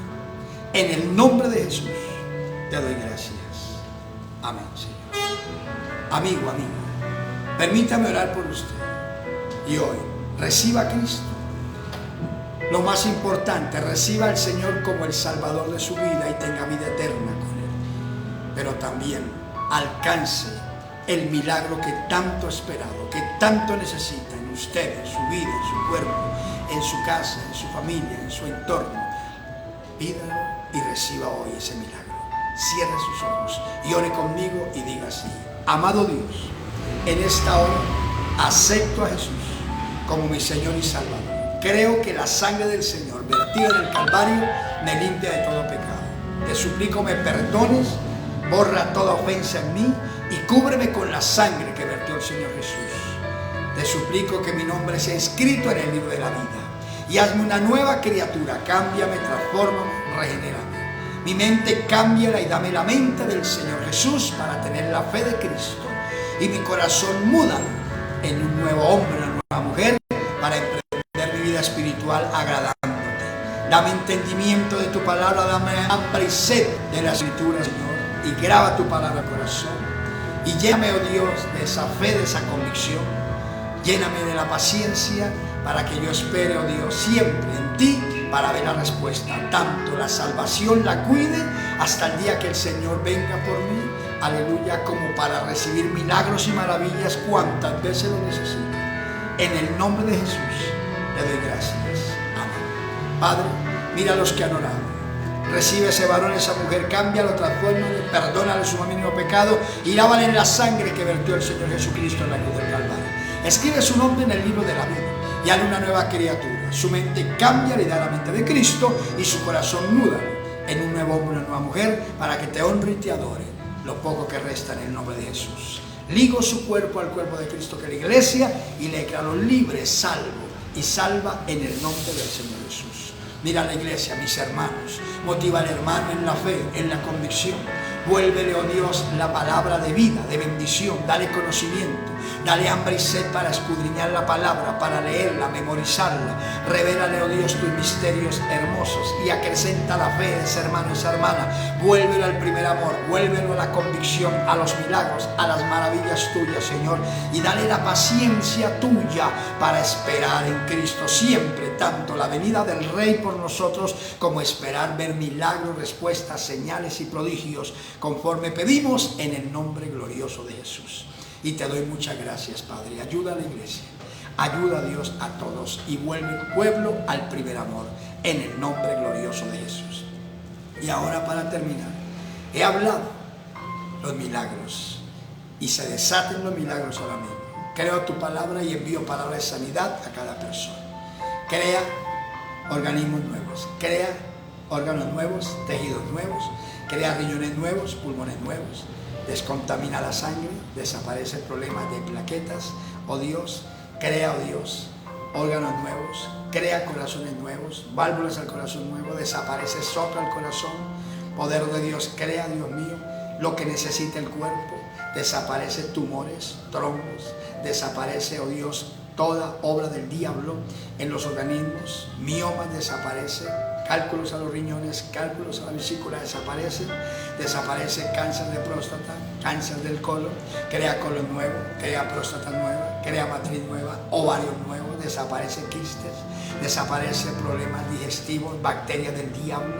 En el nombre de Jesús te doy gracias. Amén, Señor. Amigo, amiga, permítame orar por usted y hoy reciba a Cristo. Lo más importante, reciba al Señor como el Salvador de su vida y tenga vida eterna con Él. Pero también alcance el milagro que tanto ha esperado, que tanto necesita en usted, en su vida, en su cuerpo, en su casa, en su familia, en su entorno. Pídalo y reciba hoy ese milagro. Cierre sus ojos y ore conmigo y diga así: amado Dios, en esta hora acepto a Jesús como mi Señor y Salvador. Creo que la sangre del Señor vertida en el Calvario me limpia de todo pecado. Te suplico me perdones, borra toda ofensa en mí y cúbreme con la sangre que vertió el Señor Jesús. Te suplico que mi nombre sea escrito en el libro de la vida y hazme una nueva criatura. Cámbiame, transfórmame, regenérame. Mi mente cámbiala y dame la mente del Señor Jesús para tener la fe de Cristo. Y mi corazón múdalo en un nuevo hombre, una nueva mujer, para emprender mi vida espiritual agradándote. Dame entendimiento de tu palabra, dame hambre y sed de la escritura, Señor, y graba tu palabra al corazón. Y lléname, oh Dios, de esa fe, de esa convicción. Lléname de la paciencia para que yo espere, oh Dios, siempre en ti para ver la respuesta. Tanto la salvación la cuide hasta el día que el Señor venga por mí, aleluya, como para recibir milagros y maravillas cuantas veces lo necesite. En el nombre de Jesús le doy gracias. Amén. Padre, mira a los que han orado. Recibe ese varón, esa mujer, cámbialo, transfórmalo, perdónale su mínimo pecado y lávale en la sangre que vertió el Señor Jesucristo en la cruz del Calvario. Escribe su nombre en el libro de la vida y hazle una nueva criatura. Su mente cambia, le da la mente de Cristo y su corazón muda en un nuevo hombre, una nueva mujer, para que te honre y te adore lo poco que resta en el nombre de Jesús. Ligo su cuerpo al cuerpo de Cristo, que es la iglesia, y le declaro libre, salvo y salva en el nombre del Señor Jesús. Mira a la iglesia, mis hermanos, motiva al hermano en la fe, en la convicción. Vuélvele, oh Dios, la palabra de vida, de bendición, dale conocimiento, dale hambre y sed para escudriñar la palabra, para leerla, memorizarla. Revélale, oh Dios, tus misterios hermosos y acrecenta la fe de ese hermano, esa hermana. Vuélvelo al primer amor, vuélvelo a la convicción, a los milagros, a las maravillas tuyas, Señor. Y dale la paciencia tuya para esperar en Cristo siempre, tanto la venida del Rey por nosotros como esperar ver milagros, respuestas, señales y prodigios, conforme pedimos en el nombre glorioso de Jesús. Y te doy muchas gracias, Padre. Ayuda a la iglesia, ayuda a Dios a todos y vuelve el pueblo al primer amor en el nombre glorioso de Jesús. Y ahora, para terminar, he hablado los milagros y se desaten los milagros ahora mismo. Creo tu palabra y envío palabra de sanidad a cada persona. Crea organismos nuevos, crea órganos nuevos, tejidos nuevos, crea riñones nuevos, pulmones nuevos, descontamina la sangre, desaparece el problema de plaquetas, oh Dios, crea, oh Dios, órganos nuevos, crea corazones nuevos, válvulas al corazón nuevo, desaparece sopla el corazón, poder de Dios, crea, Dios mío, lo que necesita el cuerpo, desaparece tumores, trombos, desaparece, oh Dios, toda obra del diablo en los organismos, miomas desaparece, cálculos a los riñones, cálculos a la vesícula desaparecen, desaparece cáncer de próstata, cáncer del colon, crea colon nuevo, crea próstata nueva, crea matriz nueva, ovarios nuevos, desaparece quistes, desaparece problemas digestivos, bacterias del diablo.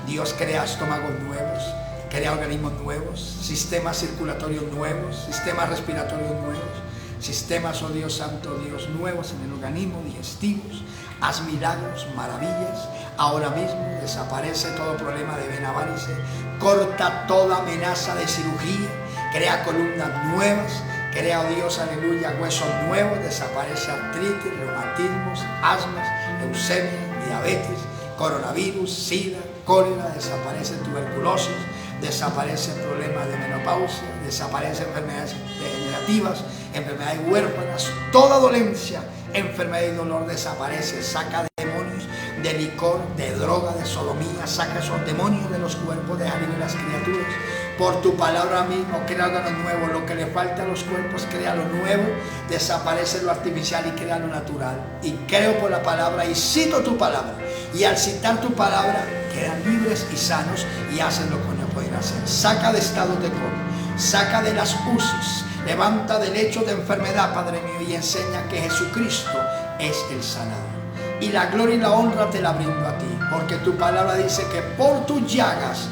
Dios crea estómagos nuevos, crea organismos nuevos, sistemas circulatorios nuevos, sistemas respiratorios nuevos, sistemas, oh Dios santo, Dios, nuevos en el organismo, digestivos. Haz milagros, maravillas. Ahora mismo desaparece todo problema de vena varice, corta toda amenaza de cirugía, crea columnas nuevas, crea, oh Dios, aleluya, huesos nuevos, desaparece artritis, reumatismos, asmas, leucemia, diabetes, coronavirus, sida, cólera, desaparece tuberculosis, desaparece problemas de menopausia, desaparece enfermedades degenerativas, enfermedades huérfanas, toda dolencia, enfermedad y dolor desaparece, saca demonios de licor, de droga, de sodomía, saca esos demonios de los cuerpos de ánimo de las criaturas. Por tu palabra mismo, crea algo nuevo, lo que le falta a los cuerpos, crea lo nuevo, desaparece lo artificial y crea lo natural. Y creo por la palabra y cito tu palabra. Y al citar tu palabra, quedan libres y sanos y hacen lo que no pueden hacer. Saca de estados de coma, saca de las UCIs, levanta del lecho de enfermedad, Padre mío, y enseña que Jesucristo es el sanador. Y la gloria y la honra te la brindo a ti, porque tu palabra dice que por tus llagas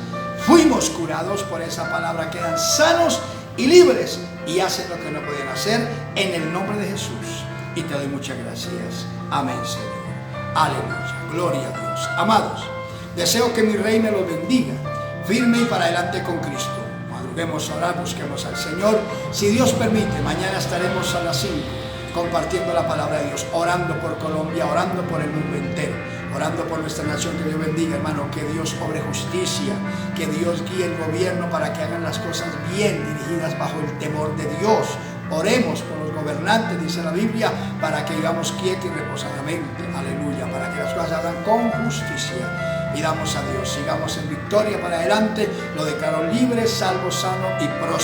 fuimos curados. Por esa palabra quedan sanos y libres y hacen lo que no podían hacer en el nombre de Jesús. Y te doy muchas gracias. Amén, Señor. Aleluya. Gloria a Dios. Amados, deseo que mi Rey me los bendiga, firme y para adelante con Cristo. Madruguemos a orar, busquemos al Señor. Si Dios permite, mañana estaremos a las 5 compartiendo la palabra de Dios, orando por Colombia, orando por el mundo entero, orando por nuestra nación. Que Dios bendiga, hermano, que Dios obre justicia, que Dios guíe el gobierno para que hagan las cosas bien, dirigidas bajo el temor de Dios. Oremos por los gobernantes, dice la Biblia, para que vivamos quietos y reposadamente. Aleluya, para que las cosas hagan con justicia. Pidamos a Dios, sigamos en victoria para adelante. Lo declaro libre, salvo, sano y próspero.